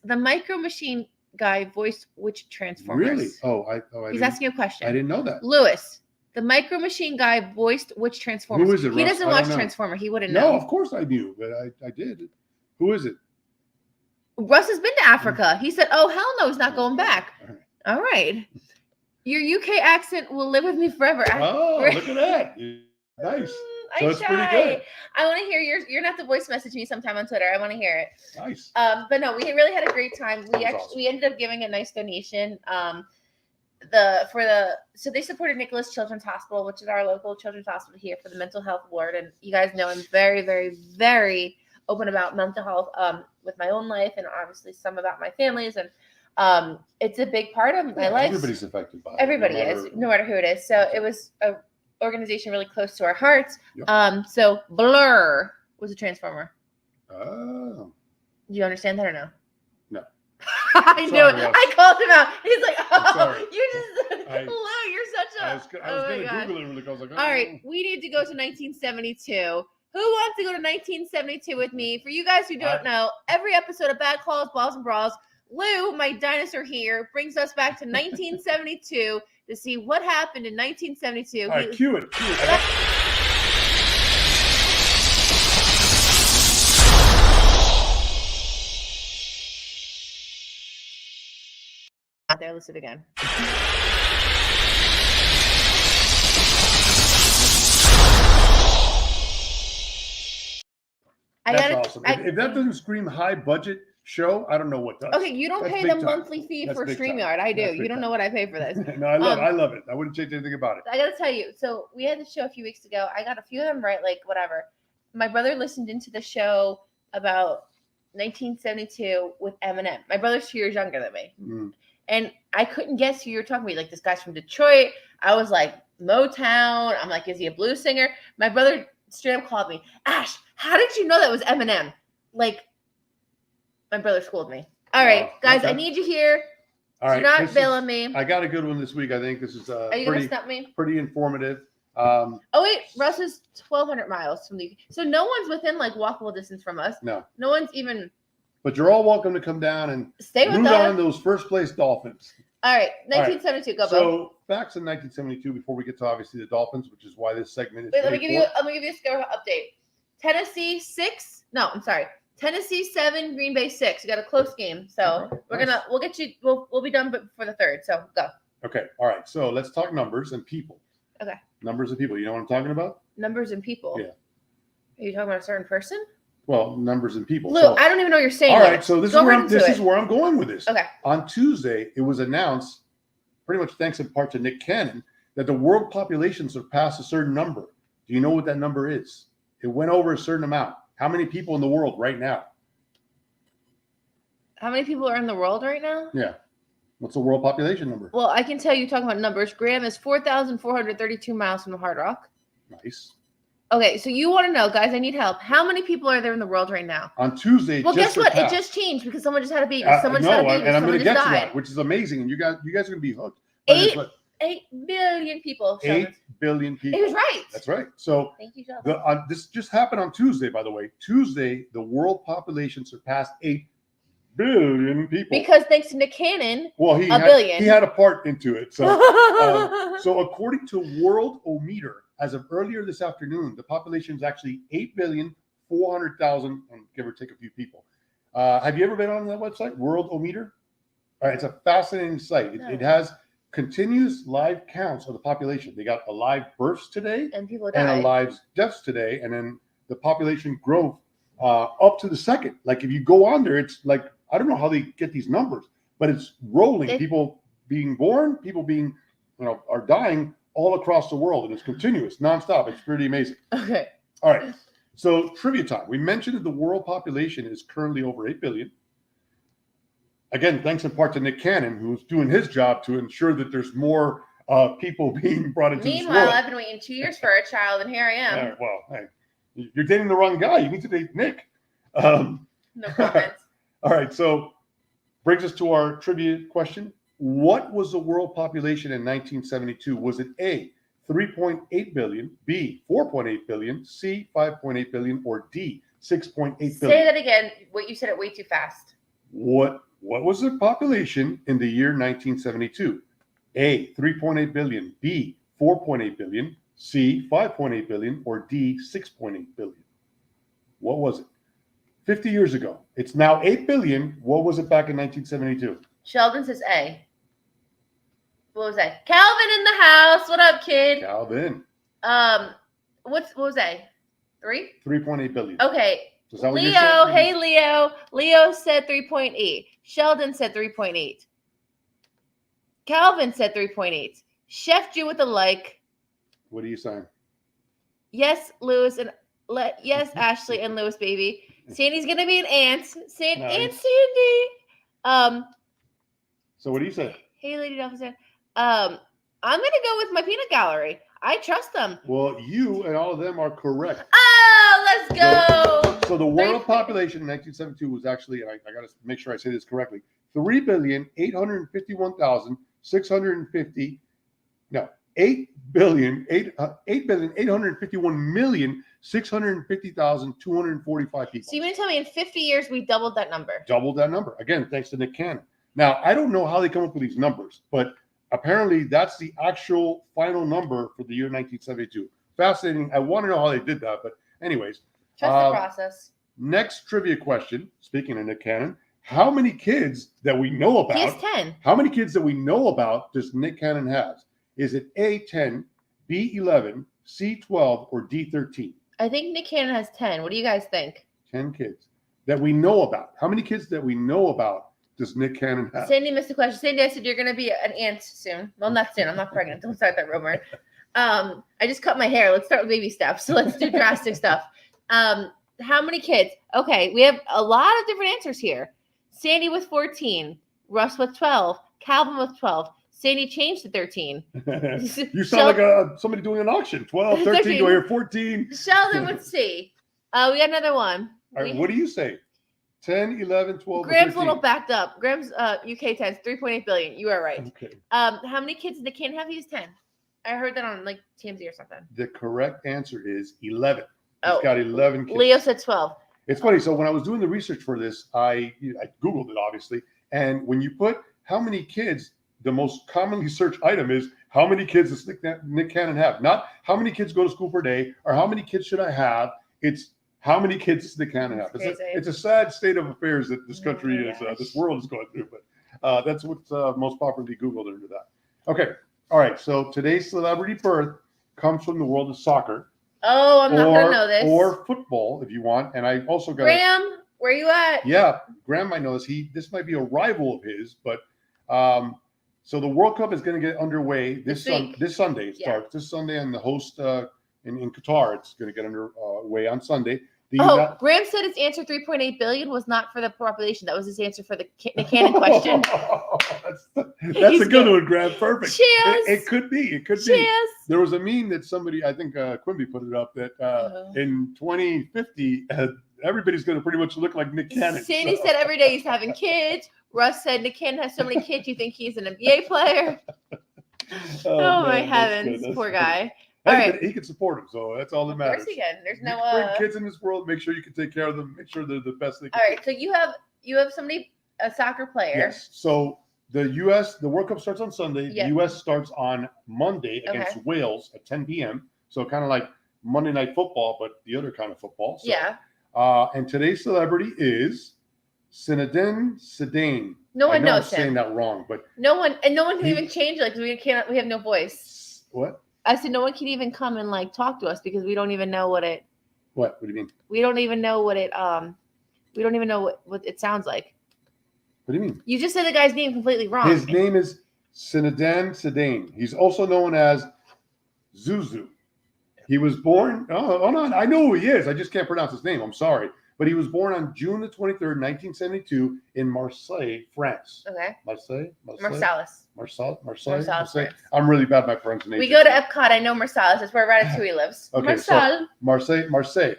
the Micro Machine guy voiced which Transformers? Really? He's asking a question. I didn't know that. Lewis, the Micro Machine guy voiced which Transformers? Who is it? He doesn't watch Transformer. He wouldn't know. No, of course I knew, but I did. Who is it? Russ has been to Africa. He said, "Oh hell no, he's not going back." All right. Your UK accent will live with me forever. Oh, look at that. Nice. So it's pretty good. I want to hear yours. You're going to have to voice message me sometime on Twitter. I want to hear it. Nice. But no, we really had a great time. We ended up giving a nice donation. So they supported Nicholas Children's Hospital, which is our local children's hospital here for the mental health ward. And you guys know I'm very, very, very open about mental health with my own life and obviously some about my family's. And it's a big part of my life. Everybody's affected by it. Everybody is, no matter who it is. So it was an organization really close to our hearts. Yep. So Blur was a Transformer. Oh. Do you understand that or no? No. I knew it. I called him out. He's like, oh, you just, Lou, you're such a. I was going to Google it really quick. I was like, all right, we need to go to 1972. Who wants to go to 1972 with me? For you guys who don't know, every episode of Bad Calls, Balls, and Brawls, Lou, my dinosaur here, brings us back to 1972 to see what happened in 1972. All right, cue it. Out there, listen again. That's awesome. If that doesn't scream high budget show, I don't know what does. Okay, you don't pay the monthly fee for StreamYard. I do. You don't know what I pay for this. No, I love it. I wouldn't change anything about it. I got to tell you. So we had the show a few weeks ago. I got a few of them right, like whatever. My brother listened into the show about 1972 with Eminem. My brother's 2 years younger than me. Mm. And I couldn't guess who you were talking about. Like, this guy's from Detroit. I was like, Motown. I'm like, is he a blues singer? My brother straight up called me, Ash, how did you know that was Eminem? Like, my brother schooled me. All right, guys, okay. I need you here. All right, do not bail on me. I got a good one this week. I think this is Are you going to stop me? Pretty informative. Oh, wait. Russ is 1,200 miles from the UK. So no one's within, like, walkable distance from us. No. No one's even. But you're all welcome to come down and stay with root on those first-place Dolphins. All right, 1972. Go, Bo. So, facts in 1972 before we get to, obviously, the Dolphins, which is why this segment is. Wait, let me give you a score update. Tennessee 6. No, I'm sorry. Tennessee 7, Green Bay 6. We got a close game, so we'll get you. We'll be done before the third. So go. Okay, all right. So let's talk numbers and people. Okay. Numbers and people. You know what I'm talking about? Numbers and people. Yeah. Are you talking about a certain person? Well, numbers and people. Lou, I don't even know what you're saying. All right, so this is where I'm going with this. Okay. On Tuesday, it was announced, pretty much thanks in part to Nick Cannon, that the world population surpassed a certain number. Do you know what that number is? It went over a certain amount. How many people in the world right now? How many people are in the world right now? Yeah. What's the world population number? Well, I can tell you, talking about numbers, Graham is 4,432 miles from the Hard Rock. Nice. Okay, so you want to know, guys, I need help. How many people are there in the world right now? On Tuesday, well, guess what? It just changed because someone just had a baby. Someone just had a baby. And I'm going to get to that, which is amazing. And you guys are going to be hooked. 8 billion people. 8 billion people. It was right. That's right. So thank you, this just happened on Tuesday, by the way. Tuesday, the world population surpassed 8 billion people. Because thanks to Nick Cannon, billion. He had a part into it. So, so according to Worldometer, as of earlier this afternoon, the population is actually 8,400,000, give or take a few people. Have you ever been on that website, Worldometer? All right, it's a fascinating site. It has continuous live counts of the population. They got a live births today and people die. And a live deaths today, and then the population growth up to the second. Like if you go on there, it's like I don't know how they get these numbers, but it's rolling. People being born, people being are dying all across the world, and it's continuous, nonstop. It's pretty amazing. Okay. All right. So trivia time. We mentioned that the world population is currently over 8 billion. Again, thanks in part to Nick Cannon, who's doing his job to ensure that there's more people being brought into this world. Meanwhile, I've been waiting 2 years for a child, and here I am. Well, hey, you're dating the wrong guy. You need to date Nick. No comments. All right, so brings us to our trivia question. What was the world population in 1972? Was it A, 3.8 billion, B, 4.8 billion, C, 5.8 billion, or D, 6.8 billion? Say that again. You said it way too fast. What was the population in the year 1972? A, 3.8 billion, B, 4.8 billion, C, 5.8 billion, or D, 6.8 billion? What was it? 50 years ago. It's now 8 billion. What was it back in 1972? Sheldon says A. What was that? Calvin in the house. What up, kid? Calvin. What was A? 3? 3.8 billion. Okay. Leo, hey Leo. Leo said 3.8. Sheldon said 3.8. Calvin said 3.8. Chef Jew with a like. What are you saying? Yes, Lewis and yes, Ashley and Lewis, baby. Sandy's gonna be an aunt. Aunt Sandy. So what do you say? Hey, Lady Dolphin. I'm gonna go with my peanut gallery. I trust them. Well, you and all of them are correct. Oh, let's go. So the world population in 1972 was actually, and I got to make sure I say this correctly, 3,851,650. No, 8,851,650,245 people. So you mean to tell me in 50 years we doubled that number? Doubled that number. Again, thanks to Nick Cannon. Now, I don't know how they come up with these numbers, but apparently that's the actual final number for the year 1972. Fascinating. I want to know how they did that, but anyways. Trust the process. Next trivia question, speaking of Nick Cannon, how many kids that we know about? He has 10. How many kids that we know about does Nick Cannon has? Is it A, 10, B, 11, C, 12, or D, 13? I think Nick Cannon has 10. What do you guys think? 10 kids that we know about. How many kids that we know about does Nick Cannon have? Sandy missed the question. Sandy, I said you're going to be an aunt soon. Well, not soon. I'm not pregnant. Don't start that rumor. I just cut my hair. Let's start with baby steps. So let's do drastic stuff. How many kids? Okay, we have a lot of different answers here. Sandy with 14, Russ with 12, Calvin with 12. Sandy changed to 13. You sound like somebody doing an auction. 12, 13, do I hear 14? Sheldon with C. We got another one. All right, what do you say? 10, 11, 12, Graham's a little backed up. Graham's UK 10 is 3.8 billion. You are right. Okay. How many kids did the Cannon have? He was 10. I heard that on like TMZ or something. The correct answer is 11. He's got 11 kids. Leo said 12. It's funny. So when I was doing the research for this, I Googled it, obviously. And when you put how many kids, the most commonly searched item is how many kids does Nick Cannon have? Not how many kids go to school per day or how many kids should I have. It's how many kids does Nick Cannon have? It's a sad state of affairs that this country this world is going through. But that's what's most popularly Googled under that. Okay. All right. So today's celebrity birth comes from the world of soccer. Oh, I'm not going to know this. Or football, if you want. And I also got Graham, where you at? Yeah, Graham might know this. This might be a rival of his, but so the World Cup is going to get underway this Sunday. It starts this Sunday, and the host in Qatar, it's going to get underway on Sunday. Graham said his answer 3.8 billion was not for the population. That was his answer for the Cannon question. That's a good one, Graham. Perfect. Cheers. It could be. It could be. There was a meme that somebody, I think Quimby put it up, that in 2050, everybody's going to pretty much look like Nick Cannon. Sandy said every day he's having kids. Russ said Nick Cannon has so many kids, you think he's an NBA player. Oh my heavens, poor guy. All right. He can support him, so that's all that matters. Of course he can. There's no bring kids in this world. Make sure you can take care of them. Make sure they're the best they can. All right. So you have somebody, a soccer player. Yes. So the World Cup starts on Sunday. Yep. The U.S. starts on Monday against Wales at 10 p.m. So kind of like Monday Night Football, but the other kind of football. So, yeah. And today's celebrity is Zinedine Zidane. No one knows him. I'm saying that wrong, but no one can even change it because we have no voice. What? I said no one can even come and like talk to us because we don't even know what it. What do you mean? We don't even know what it we don't even know what it sounds like. What do you mean? You just said the guy's name completely wrong. His name is Zinedine Zidane. He's also known as Zuzu. He was born. Oh no, I know who he is. I just can't pronounce his name. I'm sorry. But he was born on June the 23rd, 1972 in Marseille, France. Okay. Marseille? France. I'm really bad at my pronunciation. We go to Epcot. I know Marseille. That's where Ratatouille lives. Okay, Marseille. So Marseille.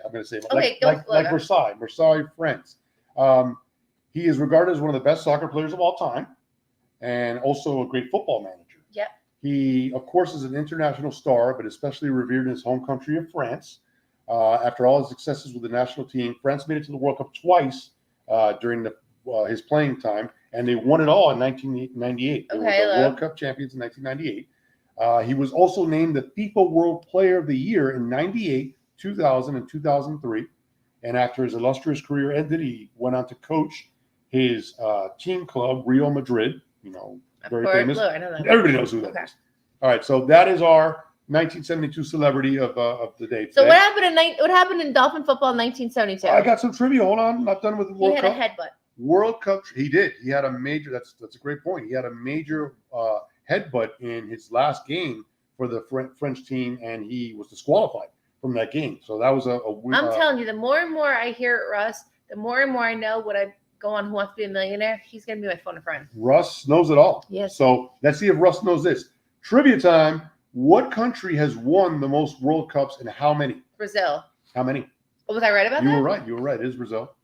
I'm going to say okay, like Versailles, France. He is regarded as one of the best soccer players of all time, and also a great football manager. Yep. He, of course, is an international star, but especially revered in his home country of France. After all his successes with the national team, France made it to the World Cup twice during his playing time, and they won it all in 1998. They were the World Cup champions in 1998. He was also named the FIFA World Player of the Year in 98, 2000, and 2003. And after his illustrious career ended, he went on to coach his team club, Real Madrid. You know, very famous. Blue, I know that. Everybody knows who that is. All right, so that is our 1972 celebrity of the day today. So what happened in Dolphin football in 1972? I got some trivia. Hold on, I'm not done with the World Cup. He had a headbutt. World Cup. He did. He had a major. That's a great point. He had a major headbutt in his last game for the French team, and he was disqualified from that game. So that was I'm telling you, the more and more I hear it, Russ, the more and more I know what I go on Who Wants to Be a Millionaire. He's going to be my phone a friend. Russ knows it all. Yes. So let's see if Russ knows this. Trivia time. What country has won the most World Cups and how many? Brazil. How many? Was I right about that? You were right. You were right. It is Brazil.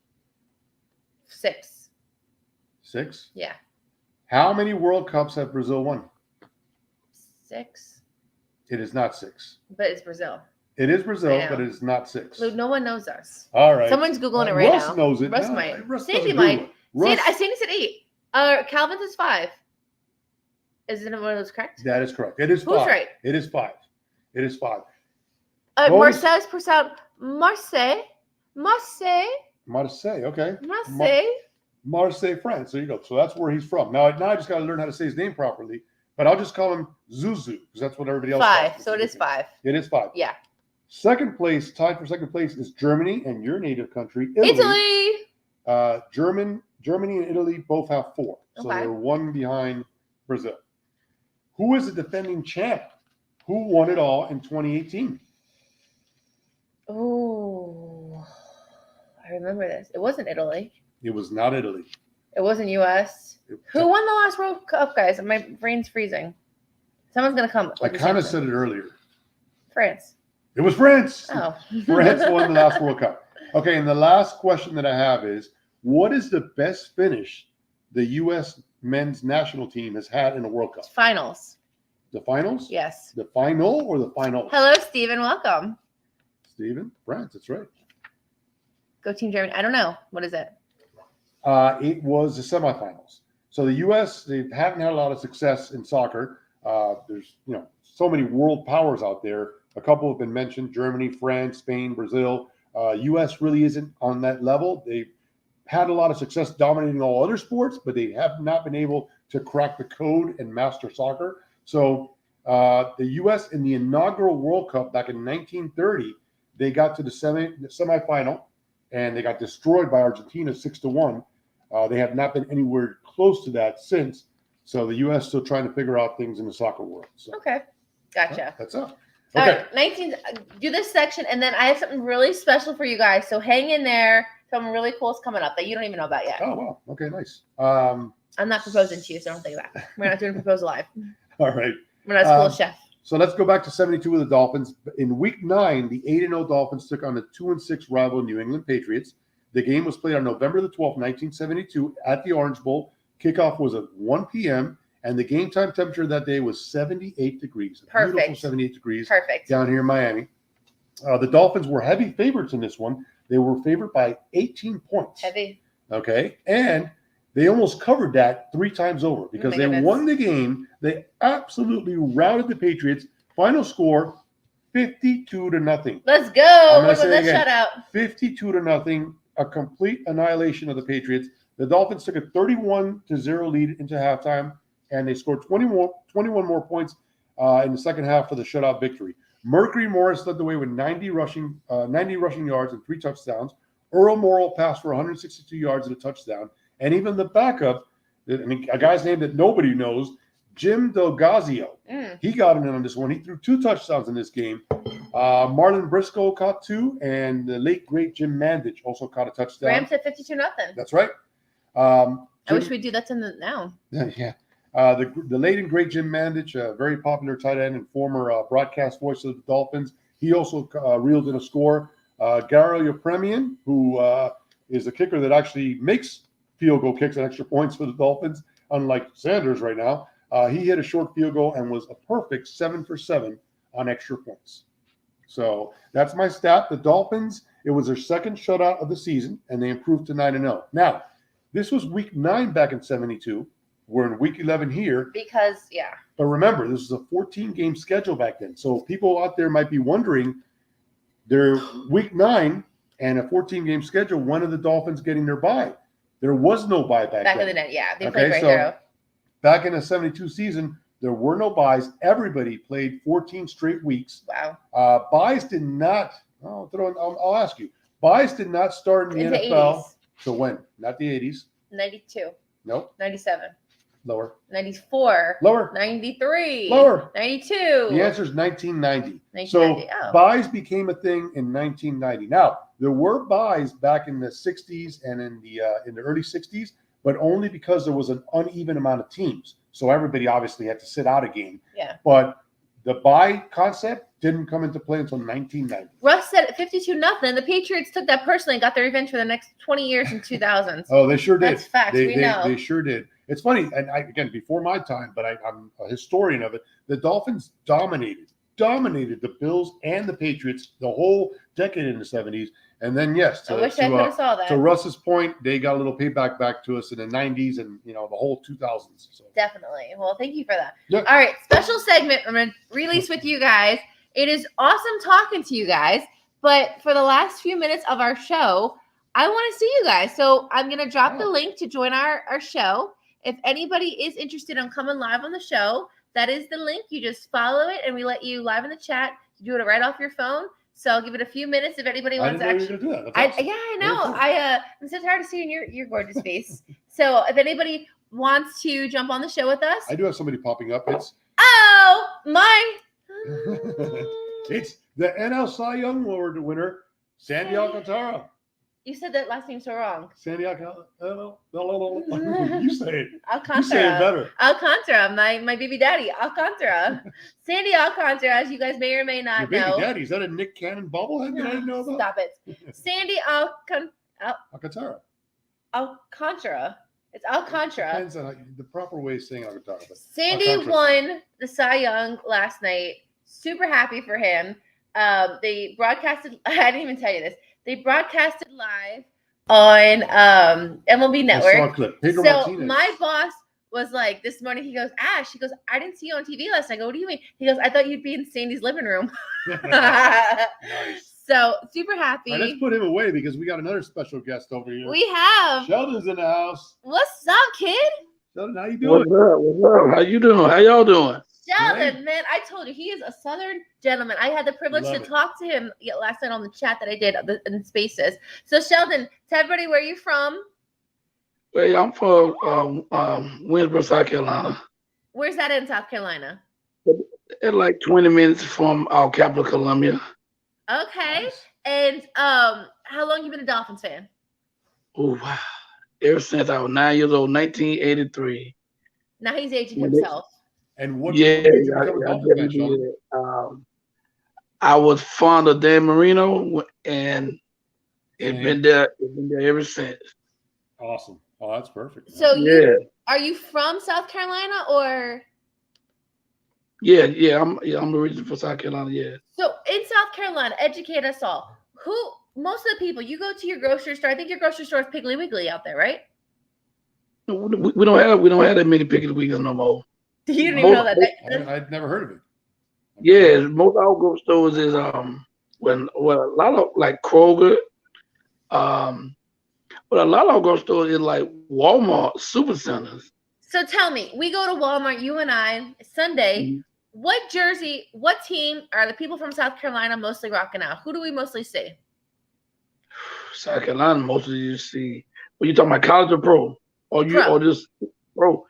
6. 6? Yeah. How many World Cups have Brazil won? 6. It is not 6. But it's Brazil. It is Brazil, but it is not 6. Luke, no one knows us. All right. Someone's Googling it right Russ now. Knows it. Russ no, might. Russ Sandy might. Russ... Sandy said 8. Calvin says 5. Isn't one of those correct? That is correct. It is 5. Who's right? It is 5. It is 5. Marseille's pronounced Marseille. Marseille. Marseille. Okay. Marseille. Marseille, France. There you go. So that's where he's from. Now I just got to learn how to say his name properly. But I'll just call him Zuzu because that's what everybody else 5. calls. So it is 5. It is 5. Yeah. Second place, tied for second place, is Germany and your native country, Italy. Germany and Italy both have 4. So they're 1 behind Brazil. Who is the defending champ? Who won it all in 2018? Oh, I remember this. It wasn't Italy. It was not Italy. It wasn't U.S. Who won the last World Cup, guys? My brain's freezing. Someone's going to come. I kind of said it earlier. France. It was France. Oh. France won the last World Cup. Okay, and the last question that I have is, what is the best finish the U.S. men's national team has had in a World Cup? Finals. The finals? Yes. The final or the finals? Hello, Steven. Welcome. Steven? France, that's right. Go Team Germany. I don't know. What is it? It was the semifinals. So the U.S., they haven't had a lot of success in soccer. There's, so many world powers out there. A couple have been mentioned: Germany, France, Spain, Brazil. U.S. really isn't on that level. They've had a lot of success dominating all other sports, but they have not been able to crack the code and master soccer. So the U.S. in the inaugural World Cup back in 1930, they got to the semifinal, and they got destroyed by Argentina 6-1. They have not been anywhere close to that since. So the U.S. still trying to figure out things in the soccer world. So, okay, gotcha. That's up. Okay. Okay. All right, 19. Do this section, and then I have something really special for you guys. So hang in there. Something really cool is coming up that you don't even know about yet. Oh, wow. Okay, nice. I'm not proposing to you, so don't think that. We're not doing a proposal live. All right. We're not a school chef. So let's go back to 72 with the Dolphins. In Week 9, the 8-0 Dolphins took on the 2-6 rival New England Patriots. The game was played on November the 12th, 1972 at the Orange Bowl. Kickoff was at 1 p.m., and the game time temperature that day was 78 degrees. Perfect. Beautiful 78 degrees. Perfect. Down here in Miami. The Dolphins were heavy favorites in this one. They were favored by 18 points. Heavy. Okay. And they almost covered that 3 times over because they won the game. They absolutely routed the Patriots. Final score, 52-0. Let's go. What was that shutout? 52-0. A complete annihilation of the Patriots. The Dolphins took a 31-0 lead into halftime, and they scored 21 more points in the second half for the shutout victory. Mercury Morris led the way with 90 rushing yards and 3 touchdowns. Earl Morrall passed for 162 yards and a touchdown. And even the backup, a guy's name that nobody knows, Jim Delgazio, he got in on this one. He threw 2 touchdowns in this game. Marlon Briscoe caught 2, and the late, great Jim Mandich also caught a touchdown. Rams at 52-0. That's right. I wish we'd do that now. Yeah. The late and great Jim Mandich, a very popular tight end and former broadcast voice of the Dolphins. He also reeled in a score. Garo Yepremian, who is a kicker that actually makes field goal kicks and extra points for the Dolphins, unlike Sanders right now. He hit a short field goal and was a perfect 7 for 7 on extra points. So that's my stat. The Dolphins, it was their second shutout of the season, and they improved to 9-0. Now, this was Week 9 back in 72. We're in Week 11 here. Because, yeah. But remember, this was a 14-game schedule back then. So people out there might be wondering, they're Week 9 and a 14-game schedule, when are the Dolphins getting their bye? There was no bye back then. In the day, yeah. They played right there. Back in the 72 season, there were no byes. Everybody played 14 straight weeks. Wow. Byes did not, I'll ask you, byes did not start in the NFL. 80s. So when? Not the 80s. 92. Nope. 97. Lower. 94. Lower. 93. Lower. 92. The answer is 1990. 1990. So byes became a thing in 1990. Now, there were byes back in the 60s and in the early 60s, but only because there was an uneven amount of teams. So everybody obviously had to sit out a game. Yeah. But the bye concept didn't come into play until 1990. Russ said 52-0. The Patriots took that personally and got their revenge for the next 20 years in 2000s. Oh, they sure did. That's facts. We know. They sure did. It's funny, and again, before my time, but I'm a historian of it, the Dolphins dominated dominated the Bills and the Patriots the whole decade in the 70s. And then, yes, I wish I could have saw that. To Russ's point, they got a little payback back to us in the 90s and, the whole 2000s. So. Definitely. Well, thank you for that. Yeah. All right, special segment I'm going to release with you guys. It is awesome talking to you guys, but for the last few minutes of our show, I want to see you guys. So I'm going to drop the link to join our show. If anybody is interested in coming live on the show, that is the link. You just follow it, and we let you live in the chat. You do it right off your phone. So I'll give it a few minutes if anybody wants to actually. Do that. Awesome. I know. Cool. I'm so tired of seeing your gorgeous face. So if anybody wants to jump on the show with us, I do have somebody popping up. It's my. It's the NL Cy Young Award winner, Sandy Alcantara. You said that last name so wrong. Sandy Alcantara. You say it. Alcantara. You say it better. Alcantara, my baby daddy, Alcantara. Sandy Alcantara, as you guys may or may not know. Your baby daddy, is that a Nick Cannon bobblehead that I didn't know about? Stop it. Sandy Alcantara. Alcantara. It's Alcantara. Depends on the proper way of saying Alcantara. Sandy won the Cy Young last night. Super happy for him. They broadcasted, I didn't even tell you this. They broadcasted live on MLB Network. I saw a clip. Pedro so Martinez. My boss was like this morning, he goes, Ash, he goes, I didn't see you on TV last night. I go, what do you mean? He goes, I thought you'd be in Sandy's living room. Nice. So super happy. All right, let's put him away because we got another special guest over here. We have. Sheldon's in the house. What's up, kid? Sheldon, how you doing? What's up? How you doing? How y'all doing? Sheldon, man, I told you, he is a Southern gentleman. I had the privilege to talk to him last night on the chat that I did in Spaces. So, Sheldon, tell everybody where you're from. Well, I'm from Winsboro, South Carolina. Where's that in South Carolina? It's like 20 minutes from our capital, Columbia. Okay. Nice. And how long you been a Dolphins fan? Oh, wow. Ever since I was 9 years old, 1983. Now he's aging himself. And what? I was fond of Dan Marino, and it's been there ever since. Awesome. Oh, that's perfect. So are you from South Carolina or? Yeah. I'm originally from South Carolina. Yeah. So in South Carolina, educate us all. Most of the people, you go to your grocery store. I think your grocery store is Piggly Wiggly out there, right? We don't have that many Piggly Wigglies no more. You didn't even know that. I'd never heard of it. Yeah, most of our grocery stores is a lot of like Kroger, but a lot of our grocery stores is like Walmart super centers. So tell me, we go to Walmart, you and I, Sunday. Mm-hmm. What team are the people from South Carolina mostly rocking out? Who do we mostly see? South Carolina, mostly you see. When you talking about college or pro, or just pro?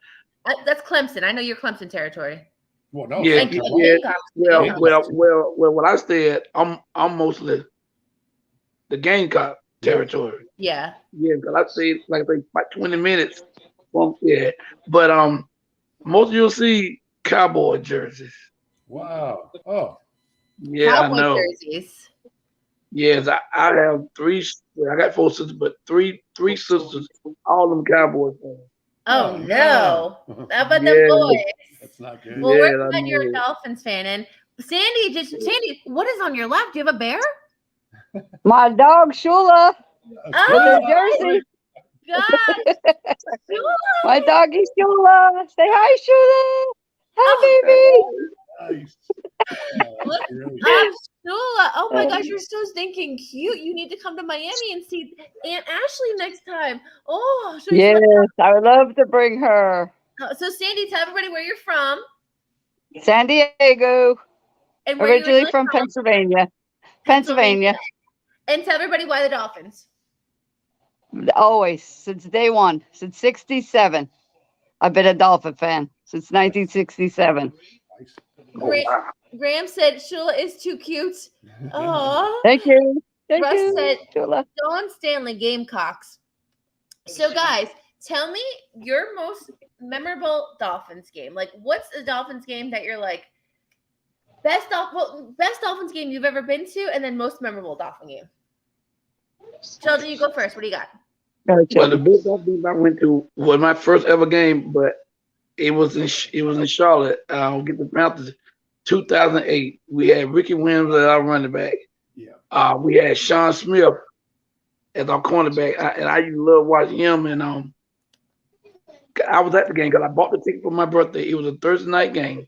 That's Clemson. I know you're Clemson territory. Well, no. Yeah. Well. When I said I'm mostly the Gamecock territory. Yeah. Yeah, because I say like about 20 minutes from but most you'll see Cowboy jerseys. Wow. Oh. Yeah, Cowboy I know. Jerseys. Yes, I have three. I got 4 sisters, but three sisters, all them Cowboy fans. Oh no! How about the boys? That's not good. Well, we're glad you're a Dolphins fan. And Sandy, what is on your lap? Do you have a bear? My dog Shula. Oh, Jersey. Gosh, Shula. My doggy Shula. Say hi, Shula. Hi, baby. Nice. What's up, Shula? Oh my gosh, you're so stinking cute. You need to come to Miami and see Aunt Ashley next time. Oh, yes, I would love to bring her. So, Sandy, tell everybody where you're from. San Diego. And originally from Pennsylvania. And tell everybody why the Dolphins. Always, since day one, since 67. I've been a Dolphin fan since 1967. Graham said Shula is too cute. Oh, thank you. Russ said Dawn Stanley Gamecocks. So, guys, tell me your most memorable Dolphins game. Like, what's the Dolphins game that you're like best Dolphins game you've ever been to, and then most memorable Dolphin game? Sheldon, you go first. What do you got? Well, the best Dolphins I went to was my first ever game, but it was in Charlotte. I'll get the Panthers. 2008. We had Ricky Williams as our running back. Yeah. We had Sean Smith as our cornerback, and I used to love watching him. And I was at the game because I bought the ticket for my birthday. It was a Thursday night game.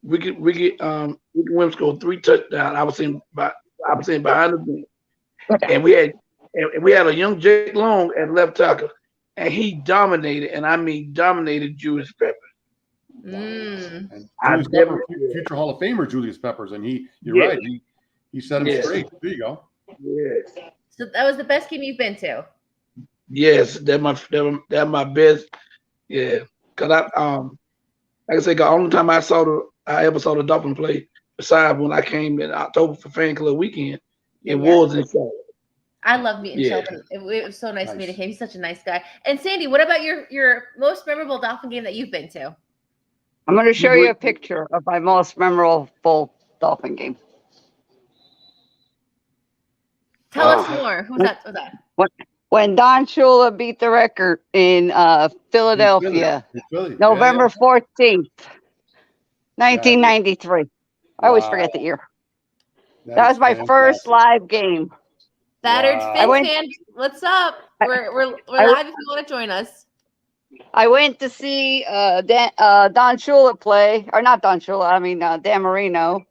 Ricky Williams scored 3 touchdowns. I was sitting behind the bench, and we had a young Jake Long at left tackle, and he dominated, and I mean dominated Julius Peppers. Mm. And Julius future Hall of Famer Julius Peppers, and you're right. He set him straight. There you go. Yes. So that was the best game you've been to. Yes, that's my best. Yeah, cause like I said, the only time I ever saw the Dolphins play, besides when I came in October for fan club weekend, it was in Charlotte. I love meeting Sheldon. It was so nice meeting him. He's such a nice guy. And Sandy, what about your most memorable Dolphin game that you've been to? I'm going to show you a picture of my most memorable Dolphin game. Tell us more. Who's that? When Don Shula beat the record in Philadelphia, November 14th, 1993. I always forget the year. That was my first live game. Battered Fin fan, what's up? We're live if you want to join us. I went to see Don Shula play, or not Don Shula, I mean Dan Marino,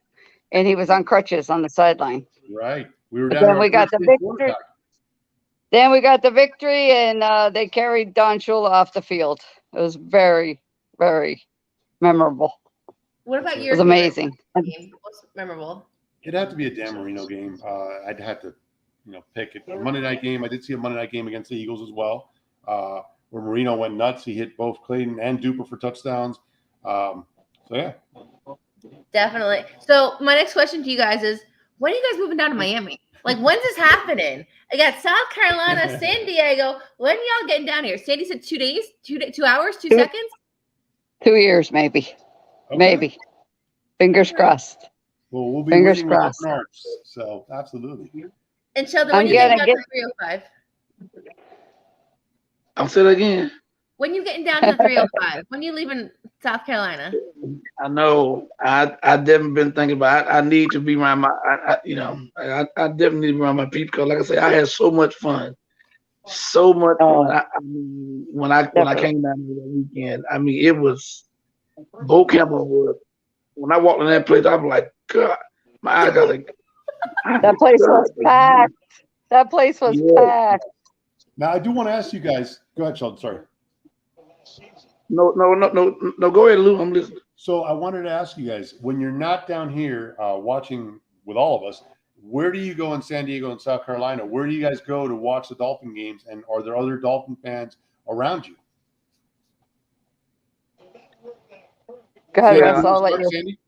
and he was on crutches on the sideline. Right. We were down then we got the victory. Then we got the victory, and they carried Don Shula off the field. It was very, very memorable. What about your? It was amazing. Game? What's memorable? It'd have to be a Dan Marino game. I'd have to, pick it. A Monday night game. I did see a Monday night game against the Eagles as well, where Marino went nuts. He hit both Clayton and Duper for touchdowns. So yeah. Definitely. So my next question to you guys is, when are you guys moving down to Miami? Like, when's this happening? I got South Carolina, San Diego. When y'all getting down here? Sandy said 2 days, 2 hours, 2 seconds? 2 years, maybe. Okay. Maybe. Fingers crossed. Well, we'll be fingers crossed. So, absolutely. And Sheldon, when you getting down to 305? I'll say that again. When you getting down to 305? When you leaving South Carolina? I know. I definitely been thinking about. I need to be around my. I definitely need to be around my people because, like I said, I had so much fun. So much fun. When I came down here that weekend, I mean, it was. Bo Campbell was. When I walked in that place, I was like, God, my eyes got like. That place was packed. That place was packed. Now I do want to ask you guys. Go ahead, Sheldon. Sorry. No. Go ahead, Lou. I'm listening. So I wanted to ask you guys, when you're not down here watching with all of us, where do you go in San Diego and South Carolina? Where do you guys go to watch the Dolphin games? And are there other Dolphin fans around you? Go ahead, Russ. I'll let you. Sandy?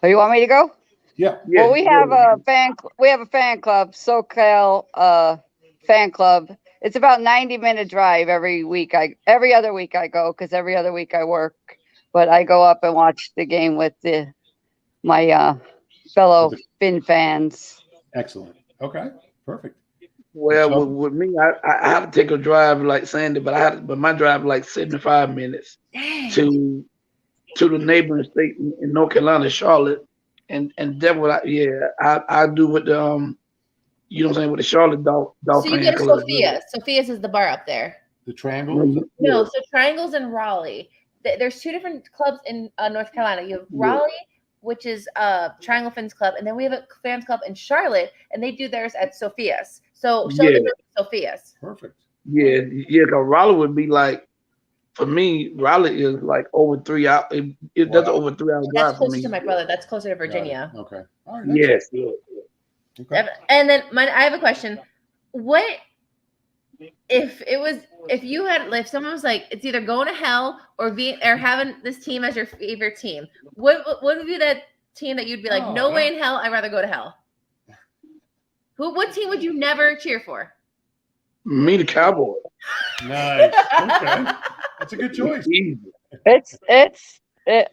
Oh, you want me to go? Yeah. Well, we have a fan club, SoCal fan club. It's about 90-minute drive every week. Every other week I go because every other week I work. But I go up and watch the game with my fellow Fin fans. Excellent. Okay. Perfect. Well, with me, I have to take a drive like Sandy, but my drive like 75 minutes to the neighboring state in North Carolina, Charlotte, and that's what I do with the you know what I'm saying, with the Charlotte Dolphins. So you get Sophia. Sophia's is the bar up there. The Triangle? No, so Triangle's in Raleigh. There's 2 different clubs in North Carolina. You have Raleigh, which is Triangle Fans Club, and then we have a fans club in Charlotte, and they do theirs at Sophia's. So Sheldon Sophia's. Perfect. Yeah, because Raleigh would be like, for me, Raleigh is like over 3 hours. That's over 3 hours drive That's for me. closer to my brother. That's closer to Virginia. Okay. All right. Yes. Okay. And then I have a question. What if someone was like, it's either going to hell or having this team as your favorite team? What would be that team that you'd be like, no way in hell, I'd rather go to hell? What team would you never cheer for? Me, the Cowboys. Nice. Okay. That's a good choice.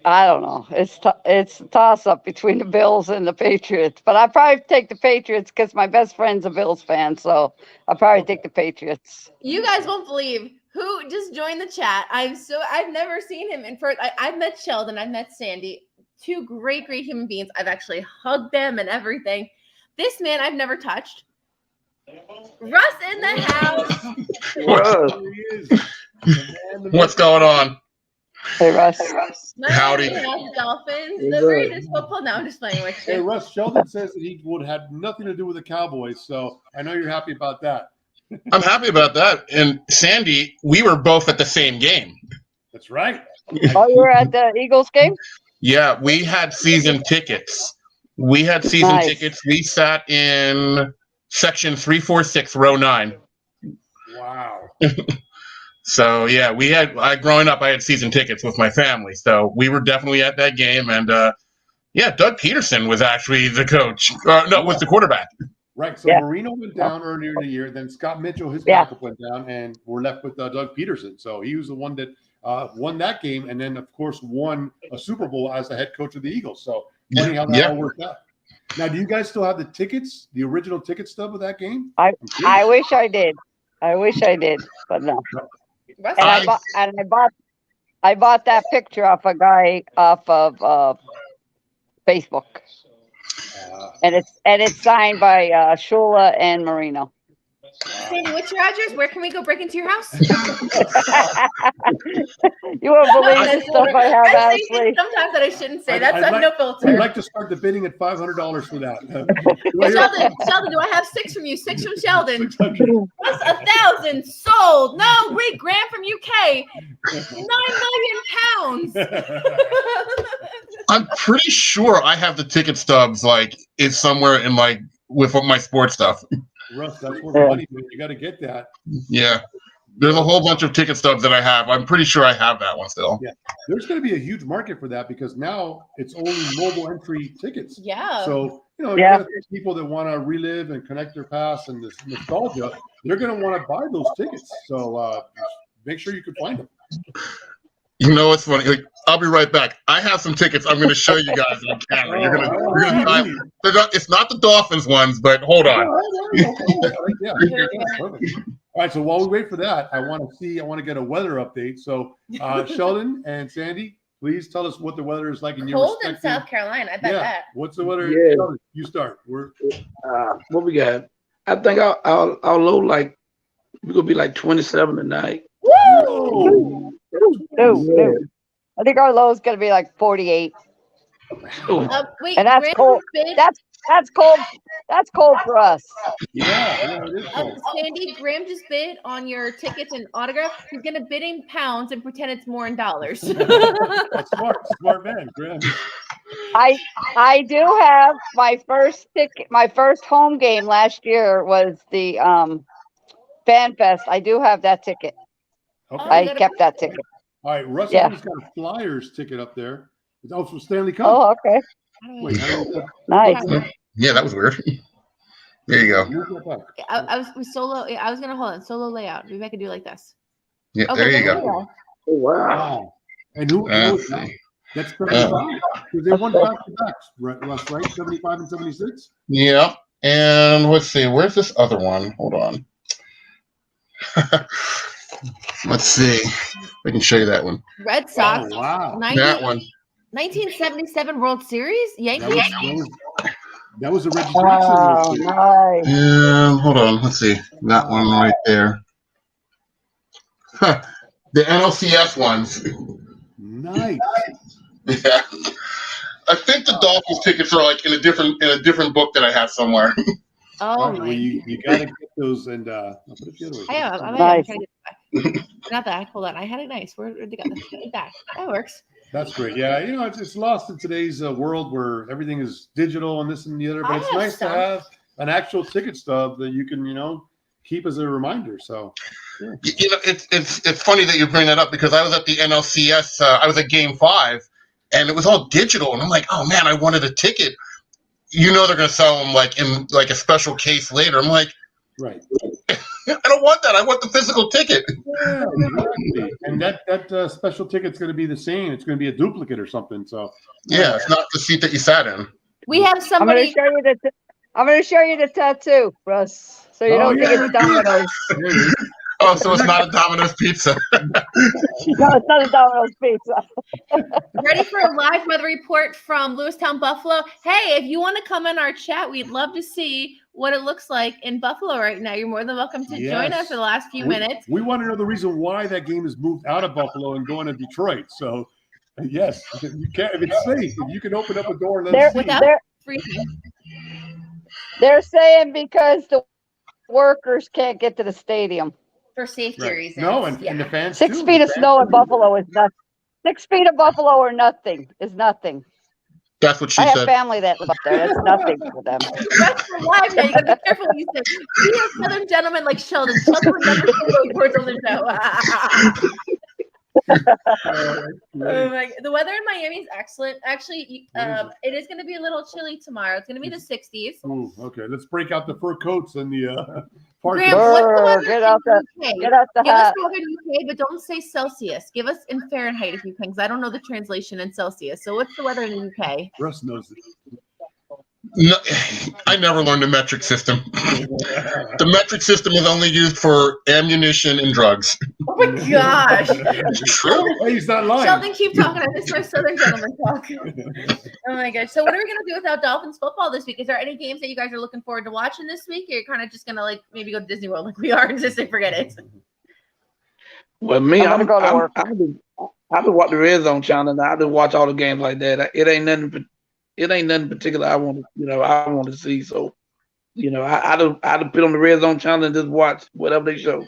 I don't know. It's a toss-up between the Bills and the Patriots. But I'd probably take the Patriots because my best friend's a Bills fan. So I'll probably take the Patriots. You guys won't believe who just joined the chat. I've never seen him in person. I've met Sheldon, I've met Sandy, two great human beings. I've actually hugged them and everything. This man I've never touched. Russ in the house. What's going on? Hey, Russ. Howdy. Dolphins, the greatest football. No, I'm just playing with you. Hey, Russ, Sheldon says that he would have nothing to do with the Cowboys, so I know you're happy about that. I'm happy about that. And Sandy, we were both at the same game. That's right. Oh, you were at the Eagles game? Yeah, we had season tickets. Tickets. We sat in section 346, row 9. Wow. So yeah, growing up, I had season tickets with my family, so we were definitely at that game. And Doug Peterson was actually the coach. Was the quarterback. Right. So Marino went down earlier in the year. Then Scott Mitchell, his backup, went down, and we're left with Doug Peterson. So he was the one that won that game, and then of course won a Super Bowl as the head coach of the Eagles. So funny how that all worked out. Now, do you guys still have the tickets, the original ticket stub of that game? I wish I did. But no. And I bought that picture off a guy off of Facebook, and it's signed by Shula and Marino. Sandy, what's your address? Where can we go break into your house? You won't believe the stuff I have, Ashley. Sometimes that I shouldn't say. That's no filter. I'd like to start the bidding at $500 for that. Sheldon, do I have 6 from you? 6 from Sheldon. Plus 1,000 sold. No, wait, Graham from UK. 9 million pounds. I'm pretty sure I have the ticket stubs. Like it's somewhere in with my sports stuff. Russ, that's where the money is. You got to get that. Yeah. There's a whole bunch of ticket stubs that I have. I'm pretty sure I have that one still. Yeah. There's going to be a huge market for that because now it's only mobile entry tickets. Yeah. So, you got people that want to relive and connect their past and this nostalgia, they're going to want to buy those tickets. So make sure you can find them. You know what's funny? I'll be right back. I have some tickets I'm going to show you guys on camera. You're gonna try. It's not the Dolphins ones, but hold on. All right. So while we wait for that, I want to get a weather update. So Sheldon and Sandy, please tell us what the weather is like in your cold in South Carolina. I bet that. What's the weather? Yeah. Sheldon, you start. What we got? I think our low we're gonna be 27 tonight. Woo! No. I think our low is going to be 48. Wait, and that's cold. That's cold. That's cold for us. Yeah, it is cold. Sandy, Graham just bid on your tickets and autograph. He's going to bid in pounds and pretend it's more in dollars. That's smart man, Graham. I do have my first ticket. My first home game last year was the Fan Fest. I do have that ticket. Okay. I kept that ticket. All right, Russell has got a Flyers ticket up there. It's also Stanley Cup. Oh, okay. Wait, nice. Yeah, that was weird. There you go. I was solo. I was gonna hold on solo layout. Maybe I could do like this. Yeah, okay, there you go. Oh, wow. And who? That's 75. Because they won back to backs, Russ, right? 75 and 76. Yeah, and let's see. Where's this other one? Hold on. Let's see. I can show you that one. Red Sox. Oh, wow. That one. 1977 World Series. Yankees. That was a Reggie Jackson. Nice. Hold on. Let's see. That one right there. The NLCS ones. Nice. Yeah. I think the Dolphins tickets are in a different book that I have somewhere. Oh, well, you got to get those and I'll put it the other way. I'm trying to get it back. Not that. Hold on. I had it nice. Where'd it go? Back. That works. That's great. Yeah, it's lost in today's world where everything is digital and this and the other. But it's nice to have an actual ticket stub that you can, keep as a reminder. So, yeah. It's funny that you bring that up because I was at the NLCS. I was at Game 5, and it was all digital. And I'm like, oh man, I wanted a ticket. They're going to sell them in a special case later. I'm like, right. I don't want that. I want the physical ticket. Yeah, exactly. And that special ticket's going to be the same. It's going to be a duplicate or something. So yeah, it's not the seat that you sat in. We have somebody. I'm going to show you the tattoo, Russ. So you don't think it's dominoes. Oh, so it's not a Domino's pizza. No, it's not a Domino's pizza. Ready for a live weather report from Lewistown, Buffalo? Hey, if you want to come in our chat, we'd love to see what it looks like in Buffalo right now. You're more than welcome to join us for the last few minutes. We want to know the reason why that game is moved out of Buffalo and going to Detroit. So, yes, if you can, if it's safe, if you can open up a door and let us see. They're saying because the workers can't get to the stadium. For safety reasons. No, and the fans 6 feet of snow in Buffalo is nothing. 6 feet of Buffalo or nothing is nothing. That's what she I have said. family that live up there. That's nothing for them. That's live now. You gotta be careful what you say. Be a Southern gentleman like Sheldon. Sheldon would never say those words on the show. Oh my, the weather in Miami is excellent. Actually, it is going to be a little chilly tomorrow. It's going to be the 60s. Ooh, okay, let's break out the fur coats and the party. Graham, what's the weather Get out the Give us hat. the weather in the UK, but don't say Celsius. Give us in Fahrenheit if you can, because I don't know the translation in Celsius. So what's the weather in the UK? Russ knows it. No, I never learned the metric system. The metric system is only used for ammunition and drugs. Oh my gosh. True. Hey, he's not lying. Sheldon, keep talking. I miss my Southern gentleman talk. Oh my gosh. So what are we going to do without Dolphins football this week? Is there any games that you guys are looking forward to watching this week? Or you're kind of just going to like maybe go to Disney World like we are and just say forget it? Well, me, I'm gonna go to work. I've been watching the Red Zone channel. I didn't watch all the games like that. It ain't nothing particular I want to see. So, I'd put on the Red Zone channel and just watch whatever they show.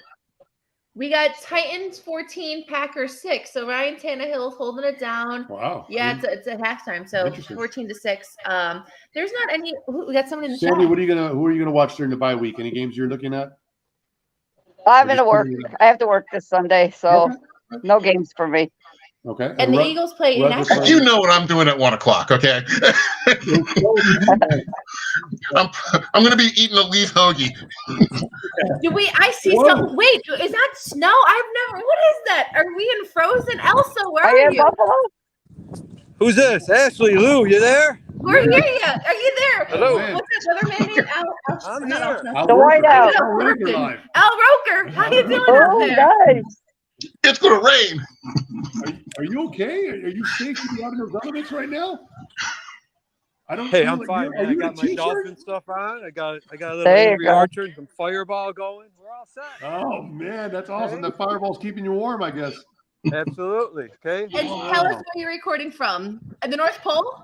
We got Titans 14, Packers 6. So Ryan Tannehill's holding it down. Wow. Yeah, it's at halftime. So 14-6. There's not any. We got someone in the Sandy, chat. who are you gonna watch during the bye week? Any games you're looking at? I'm going to work. I have to work this Sunday, so no games for me. Okay. And the Eagles play in Nashville. You know what I'm doing at 1 o'clock, okay? I'm going to be eating a leaf hoagie. I see something. Wait, is that snow? What is that? Are we in Frozen? Elsa, where are you? Buffalo? Who's this? Ashley, Lou, you there? We're here yet. Are you there? Hello. What's that other man named I'm here. The Whiteout. Al Roker. How you doing out Oh, there? nice. It's going to rain. Are you okay? Are you safe to be out in the elements right now? I don't. Hey, I'm fine, man. I got my dolphin stuff on. I got a little Angry Archer and some Fireball going. We're all set. Oh man, that's awesome. The Fireball's keeping you warm, I guess. Absolutely. Okay. And tell us where you're recording from. At the North Pole?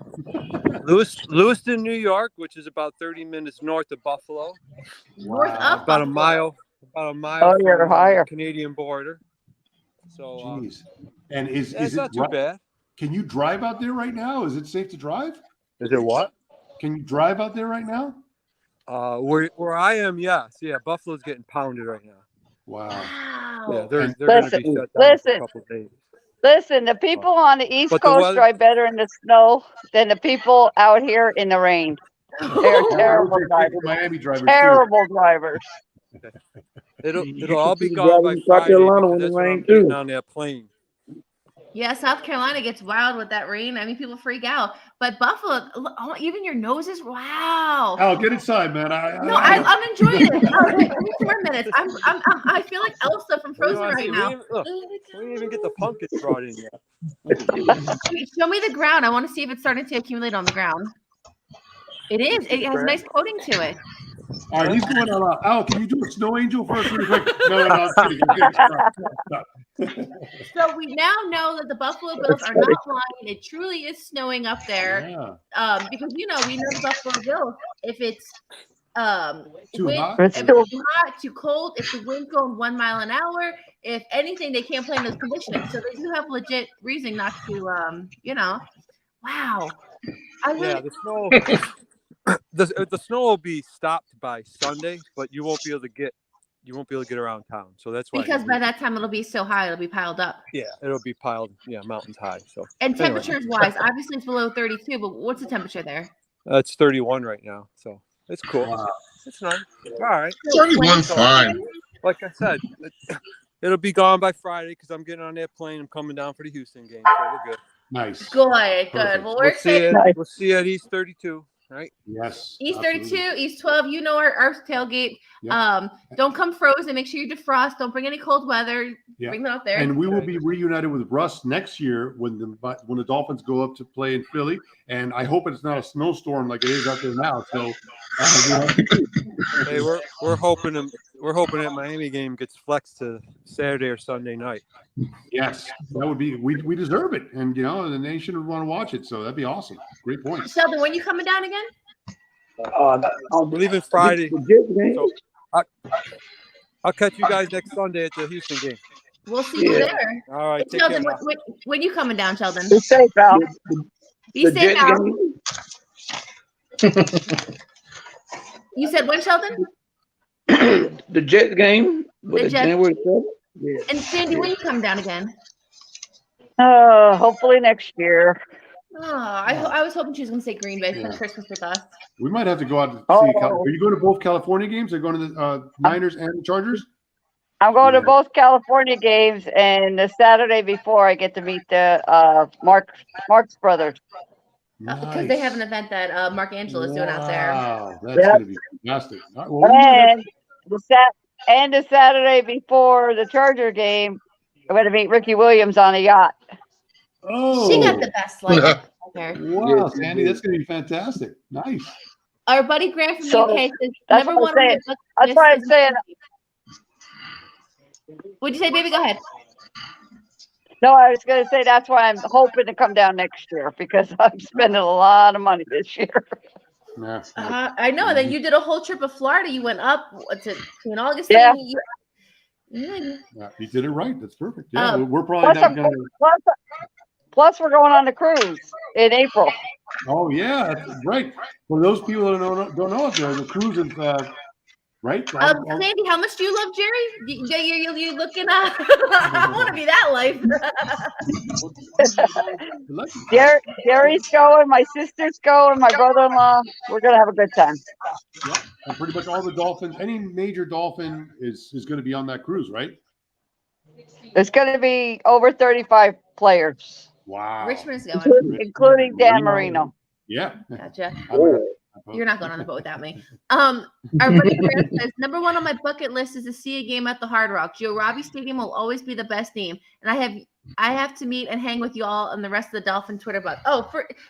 Lewiston, New York, which is about 30 minutes north of Buffalo. North of About a mile. Oh, you're higher. Canadian border. So, jeez. And is it's it not too bad? Can you drive out there right now? Is it safe to drive? Is it what? Can you drive out there right now? Where I am, yes. Yeah, Buffalo's getting pounded right now. Wow. Yeah, they're going to be shut down for a couple of days. Listen, the people on the East But the Coast weather- drive better in the snow than the people out here in the rain. They're terrible drivers. Miami drivers. Terrible drivers. It'll all be gone by Friday. That's when I'm getting on that plane. Yeah, South Carolina gets wild with that rain. I mean, people freak out. But Buffalo, even your noses, wow. Oh, get inside, man. I'm enjoying it. 3 more minutes. I feel like Elsa from Frozen right now. We didn't even get the pumpkins brought in yet. Show me the ground. I want to see if it's starting to accumulate on the ground. It is. It has nice coating to it. All right, he's going a lot. Al, can you do a snow angel first really quick? No, I'm kidding. Stop. So we now know that the Buffalo Bills are not lying. It truly is snowing up there. Yeah. Because we know the Buffalo Bills, if it's Too hot? if it's too hot, too cold, if the wind's going 1 mile an hour, if anything, they can't play in those conditions. So they do have legit reason not to wow. The snow the snow will be stopped by Sunday, but you won't be able to get around town. So that's why. Because by that time it'll be so high, it'll be piled up. Yeah, it'll be piled. Yeah, mountains high. So. And temperatures wise, obviously it's below 32, but what's the temperature there? It's 31 right now, so it's cool. Wow. It's nice. All right. 31's fine. Like I said, it'll be gone by Friday because I'm getting on that plane. I'm coming down for the Houston game, so we're good. Nice. Good. Well, we'll see you at East 32. right? Yes. East absolutely. 32, East 12. You know our tailgate. Yep. Don't come frozen. Make sure you defrost. Don't bring any cold weather. Yeah. Bring that out there. And we will be reunited with Russ next year when the Dolphins go up to play in Philly. And I hope it's not a snowstorm like it is out there now. So hey, we're hoping that Miami game gets flexed to Saturday or Sunday night. Yes, that would be. We deserve it, and the nation would want to watch it. So that'd be awesome. Great point. Sheldon, when you coming down again? We're leaving Friday. So I'll catch you guys next Sunday at the Houston game. We'll see you there. All right, take Sheldon, care. when you coming down, Sheldon? Be safe, Al. Be safe, Al. You said when, Sheldon? The Jets game. The Jets. January 7th? Yeah. And Sandy, when you come down again? Hopefully next year. Oh, I was hoping she was going to say Green Bay for Christmas with us. We might have to go out to see. Are you going to both California games? Are you going to the Niners and the Chargers? I'm going to both California games, and the Saturday before I get to meet the Mark's brothers. Because they have an event that Mark Angelo is doing out there. Wow, that's going to be fantastic. And the Saturday before the Charger game, I'm going to meet Ricky Williams on a yacht. Oh, she got the best life out there. Wow, Sandy, that's going to be fantastic. Nice. Our buddy Grant from the UK says, that's number what one. That's why I'm saying. What'd you say, baby? Go ahead. No, I was going to say that's why I'm hoping to come down next year because I'm spending a lot of money this year. Yeah. I know. Then you did a whole trip of Florida. You went up to August. Yeah. Yeah, you did it right. That's perfect. Yeah, we're probably not going to. Plus, we're going on the cruise in April. Oh yeah, that's right. For those people that don't know it, the cruise is right. Sandy, how much do you love Jerry? You're looking up. I want to be that life. Jerry's going. My sister's going. My brother-in-law. We're gonna have a good time. Yeah, and pretty much all the Dolphins. Any major Dolphin is going to be on that cruise, right? There's going to be over 35 players. Wow. Richmond's going, including Dan Marino. Yeah. Gotcha. You're not going on the boat without me. Our buddy Grant says, number one on my bucket list is to see a game at the Hard Rock. Joe Robbie Stadium will always be the best name, and I have to meet and hang with you all and the rest of the Dolphin Twitter bug. Oh,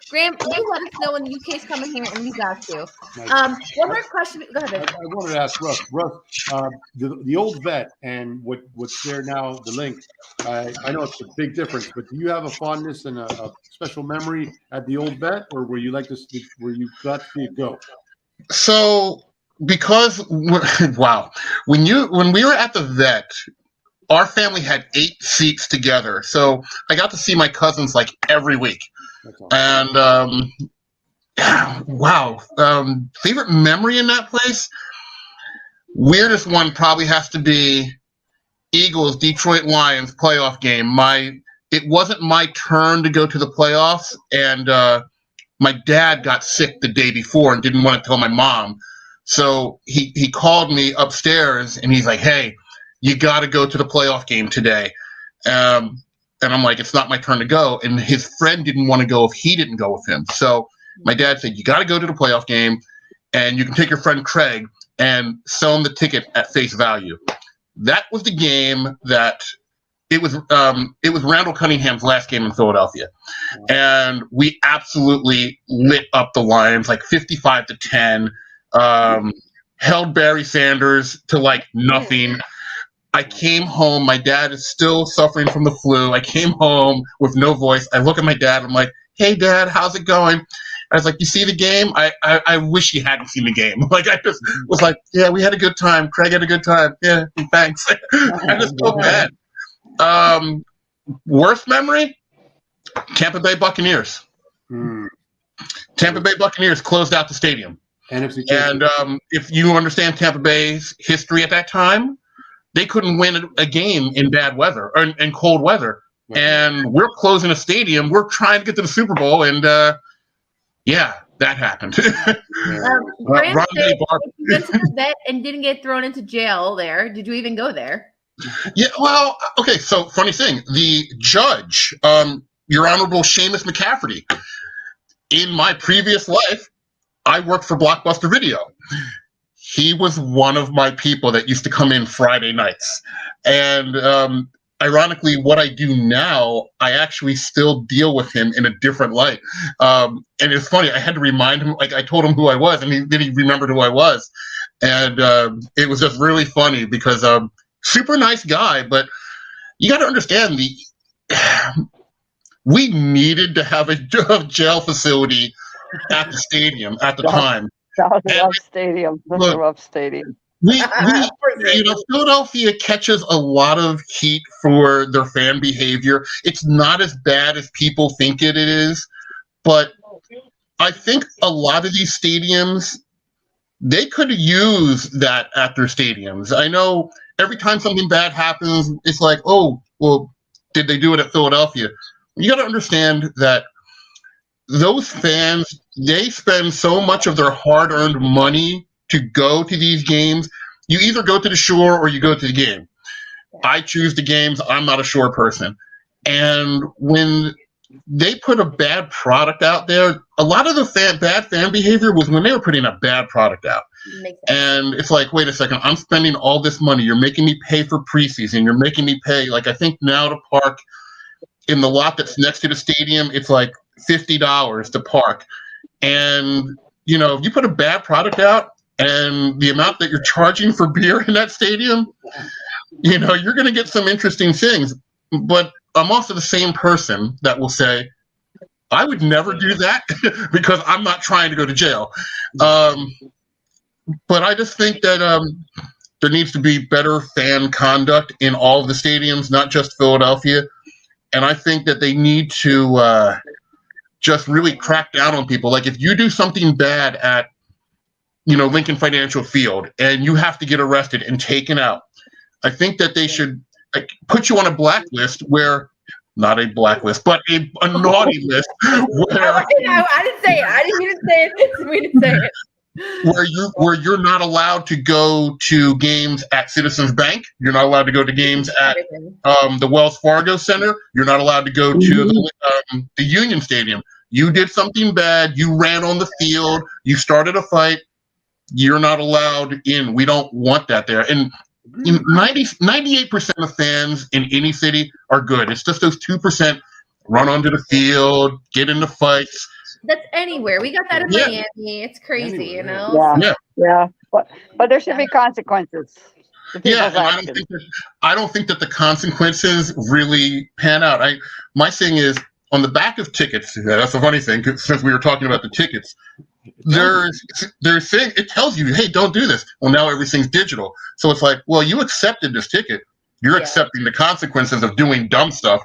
Graham, you let us know when the UK's coming here, and we got to. One more question. Go ahead. I wanted to ask Russ. The old vet and what's there now, the link. I know it's a big difference, but do you have a fondness and a special memory at the old vet, or were you glad to see it go? So, because wow, when we were at the vet, our family had 8 seats together, so I got to see my cousins like every week. Awesome. And wow, favorite memory in that place. Weirdest one probably has to be Eagles Detroit Lions playoff game. It wasn't my turn to go to the playoffs, and my dad got sick the day before and didn't want to tell my mom. So he called me upstairs and he's like, hey, you got to go to the playoff game today. And I'm like, it's not my turn to go. And his friend didn't want to go if he didn't go with him. So my dad said, you got to go to the playoff game and you can take your friend Craig and sell him the ticket at face value. That was the game that it was Randall Cunningham's last game in Philadelphia. And we absolutely lit up the Lions, like 55-10, held Barry Sanders to like nothing. I came home. My dad is still suffering from the flu. I came home with no voice. I look at my dad. I'm like, hey, Dad, how's it going? I was like, you see the game? I wish you hadn't seen the game. Like, I just was like, yeah, we had a good time. Craig had a good time. Yeah, thanks. I just felt bad. Worst memory? Tampa Bay Buccaneers. Tampa Bay Buccaneers closed out the stadium. And if you understand Tampa Bay's history at that time, they couldn't win a game in bad weather or in cold weather. Right. And we're closing a stadium. We're trying to get to the Super Bowl. And yeah, that happened. Graham said you went to the vet and didn't get thrown into jail there. Did you even go there? Yeah, well, okay, so funny thing. The judge, Your Honorable Seamus McCafferty, in my previous life, I worked for Blockbuster Video. He was one of my people that used to come in Friday nights. And ironically, what I do now, I actually still deal with him in a different light. And it's funny, I had to remind him, like I told him who I was, and then he remembered who I was. And it was just really funny because super nice guy, but you got to understand we needed to have a jail facility at the stadium at the time. That was a rough stadium. That's a rough stadium. Philadelphia catches a lot of heat for their fan behavior. It's not as bad as people think it is, but I think a lot of these stadiums, they could use that at their stadiums. I know every time something bad happens, it's like, oh, well, did they do it at Philadelphia? You got to understand that those fans, they spend so much of their hard-earned money to go to these games. You either go to the Shore or you go to the game. I choose the games. I'm not a Shore person. And when they put a bad product out there, a lot of the bad fan behavior was when they were putting a bad product out. And it's like, wait a second, I'm spending all this money. You're making me pay for preseason. You're making me pay. Like, I think now to park in the lot that's next to the stadium, it's like $50 to park. And, you know, if you put a bad product out and the amount that you're charging for beer in that stadium, you know, you're going to get some interesting things. But I'm also the same person that will say, I would never do that because I'm not trying to go to jail. But I just think that there needs to be better fan conduct in all of the stadiums, not just Philadelphia. And I think that they need to just really crack down on people. Like if you do something bad at, you know, Lincoln Financial Field and you have to get arrested and taken out, I think that they should put you on a blacklist where, not a blacklist, but a naughty list. Where, I didn't say it. I didn't even say it. It's me to say it. Where you're not allowed to go to games at Citizens Bank. You're not allowed to go to games at the Wells Fargo Center. You're not allowed to go to the Union Stadium. You did something bad. You ran on the field. You started a fight. You're not allowed in. We don't want that there. And 98% of fans in any city are good. It's just those 2% run onto the field, get into fights. That's anywhere. We got that in Miami. It's crazy, you know? Yeah. But there should be consequences. Yeah, and I don't think that the consequences really pan out. My thing is, on the back of tickets, that's a funny thing, since we were talking about the tickets, there's saying, it tells you, hey, don't do this. Well, now everything's digital. So it's like, well, you accepted this ticket. You're accepting the consequences of doing dumb stuff.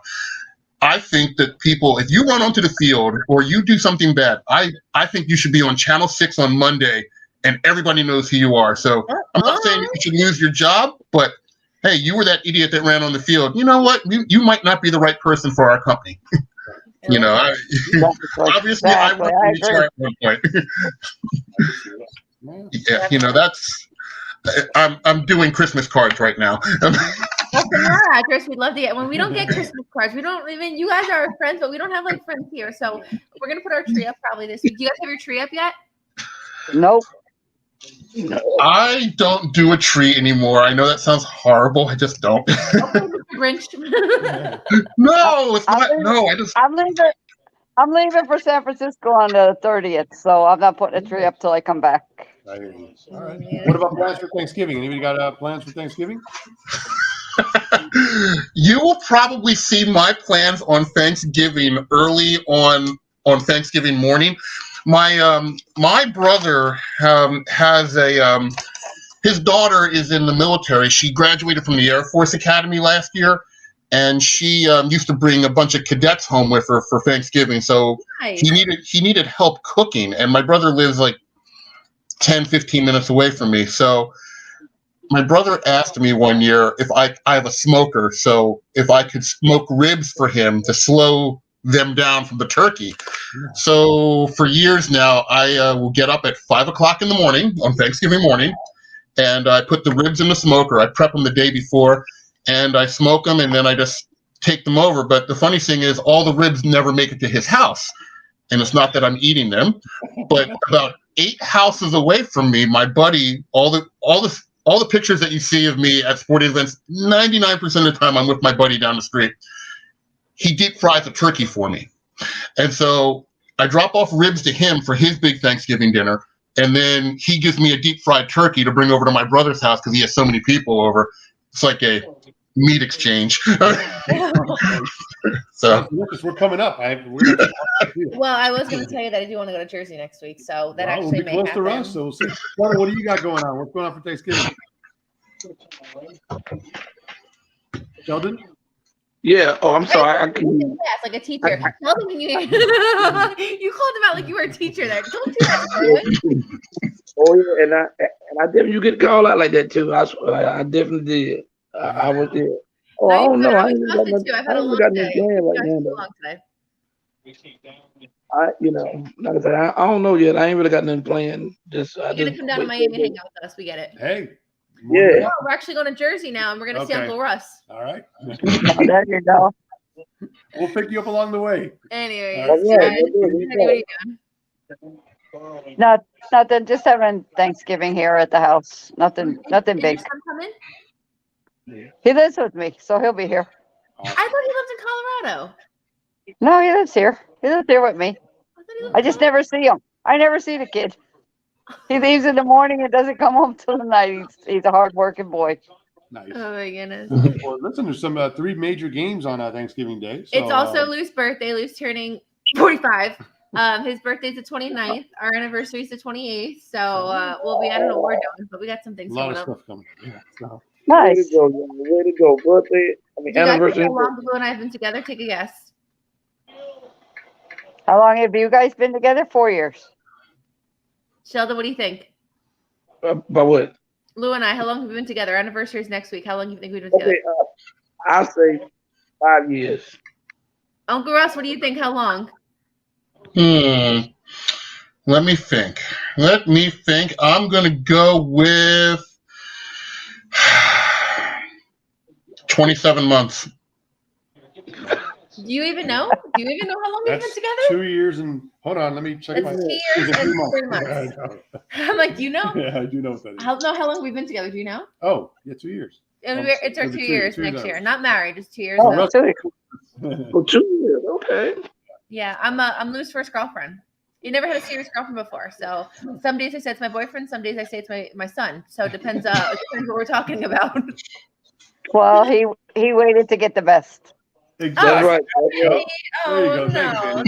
I think that people, if you run onto the field or you do something bad, I think you should be on Channel 6 on Monday and everybody knows who you are. So I'm not saying you should lose your job, but hey, you were that idiot that ran on the field. You know what? You might not be the right person for our company. You know, obviously I worked in HR at one point. Yeah, you know, I'm doing Christmas cards right now. What's our address? We'd love to get. When we don't get Christmas cards, we don't even. You guys are our friends, but we don't have like friends here. So we're gonna put our tree up probably this week. Do you guys have your tree up yet? Nope. I don't do a tree anymore. I know that sounds horrible. I just don't. Grinch. No, it's not. No, I just. I'm leaving for San Francisco on the 30th, so I'm not putting a tree up till I come back. I hear you. All right. What about plans for Thanksgiving? Anybody got plans for Thanksgiving? You will probably see my plans on Thanksgiving early on Thanksgiving morning. My brother has his daughter is in the military. She graduated from the Air Force Academy last year, and she used to bring a bunch of cadets home with her for Thanksgiving. So nice. he needed help cooking, and my brother lives like 10, 15 minutes away from me. So my brother asked me one year if I have a smoker, so if I could smoke ribs for him to slow them down from the turkey. So for years now, I will get up at 5 o'clock in the morning on Thanksgiving morning, and I put the ribs in the smoker. I prep them the day before, and I smoke them, and then I just take them over. But the funny thing is, all the ribs never make it to his house. and it's not that I'm eating them, but about 8 houses away from me, my buddy, all the pictures that you see of me at sporting events, 99% of the time I'm with my buddy down the street. He deep fries a turkey for me. And so I drop off ribs to him for his big Thanksgiving dinner. And then he gives me a deep fried turkey to bring over to my brother's house because he has so many people over. It's like a meat exchange. So Lucas, we're coming up. Well, I was going to tell you that I do want to go to Jersey next week, so that actually we'll be may close happen. to us. So we'll see. What do you got going on? What's going on for Thanksgiving? Sheldon? Yeah. Oh, I'm sorry. I can. Yes, like a teacher. Sheldon, can you hear? You called him out like you were a teacher there. Don't do that. Oh yeah, and I definitely you get called out like that too. I definitely did. I was there. Oh, I don't know. I ain't got no plan right now. Like I said, I don't know yet. I ain't really got nothing planned. You're gonna come down to Miami and hang out with us. We get it. Hey. Yeah. No, we're actually going to Jersey now, and we're going to see Uncle Russ. All right. There you go. We'll pick you up along the way. Anyway, Nothing. Just having Thanksgiving here at the house. Nothing big. He lives with me, so he'll be here. I thought he lived in Colorado. No, he lives here. He lives here with me. I just never see him. I never see the kid. He leaves in the morning and doesn't come home till the night. He's a hard-working boy. Nice. Oh my goodness. Well, listen, there's some 3 major games on Thanksgiving Day. So, it's also Lou's birthday. Lou's turning 45. His birthday's the 29th. Our anniversary is the 28th. So we'll be, I don't know what we're doing, but we got some things coming up. A lot of stuff coming. Yeah, so. Nice. Way to go. Birthday. Anniversary. How long Lou and I have been together? Take a guess. How long have you guys been together? 4 years. Sheldon, what do you think? About what? Lou and I, how long have we been together? Our anniversary is next week. How long do you think we've been together? I'll say 5 years. Uncle Russ, what do you think? How long? Let me think. I'm going to go with 27 months. Do you even know? Do you even know how long we've been together? 2 years and hold on, let me check. It's 2 years and 3 months. I'm like, do you know? Yeah, I do know what that is. How long we've been together? Do you know? Oh, yeah, 2 years. It's our 2 years next year. Not married, just 2 years. Oh, 2 years. Okay. Yeah, I'm Lou's first girlfriend. He never had a serious girlfriend before, so some days I say it's my boyfriend, some days I say it's my son. So it depends. It depends what we're talking about. Well, he waited to get the best. Exactly. That's right. Oh no!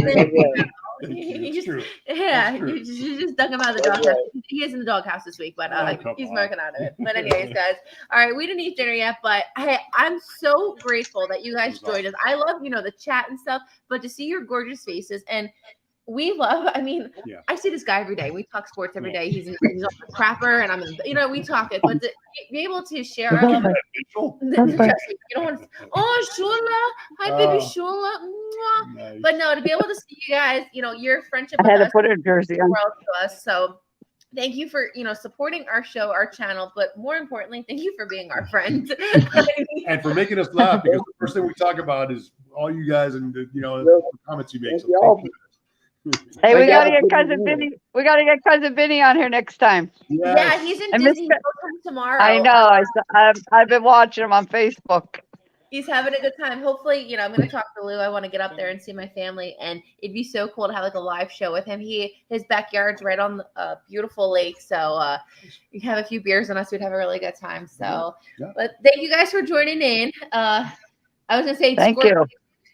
It's true. Yeah, you just dug him out of the doghouse. He is in the doghouse this week, but he's working out of it. But anyways, guys, all right, we didn't eat dinner yet, but hey, I'm so grateful that you guys joined us. I love, the chat and stuff, but to see your gorgeous faces and we love, I see this guy every day. We talk sports every day. He's a crapper and I'm in, we talk it, but to be able to share our love. Shula. Hi, baby Shula. Nice. But no, to be able to see you guys, your friendship I had with to put a jersey on. To us. So thank you for, supporting our show, our channel, but more importantly, thank you for being our friends. And for making us laugh, because the first thing we talk about is all you guys and, the comments you make. So hey, we gotta get cousin Vinny. We gotta get cousin Vinny on here next time. Yes. Yeah, he's in Disney. He'll come tomorrow. I know. I've been watching him on Facebook. He's having a good time. Hopefully, I'm going to talk to Lou. I want to get up there and see my family, and it'd be so cool to have like a live show with him. His backyard's right on the beautiful lake, so we have a few beers on us. We'd have a really good time. So, But thank you guys for joining in. I was going to say thank you.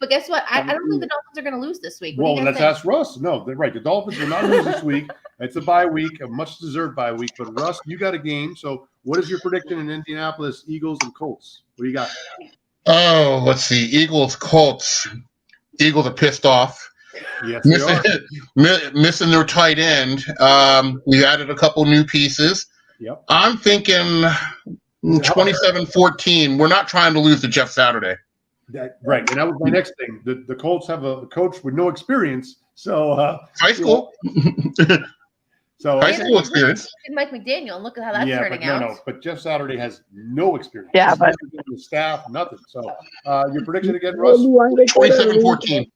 But guess what? I don't think the Dolphins are going to lose this week. Well, let's ask Russ. No, they're right. The Dolphins will not lose this week. It's a bye week, a much-deserved bye week. But, Russ, you got a game. So what is your prediction in Indianapolis, Eagles and Colts? What do you got? Oh, let's see. Eagles, Colts. Eagles are pissed off. Yes, they are. Missing their tight end. We added a couple new pieces. Yep. I'm thinking 27-14. We're not trying to lose to Jeff Saturday. Right, and that was my next thing. The Colts have a coach with no experience, so high school. So high school experience. Mike McDaniel, and look at how that's turning out. No, but Jeff Saturday has no experience. Yeah, but the staff, nothing. So your prediction again, Russ? 27-14.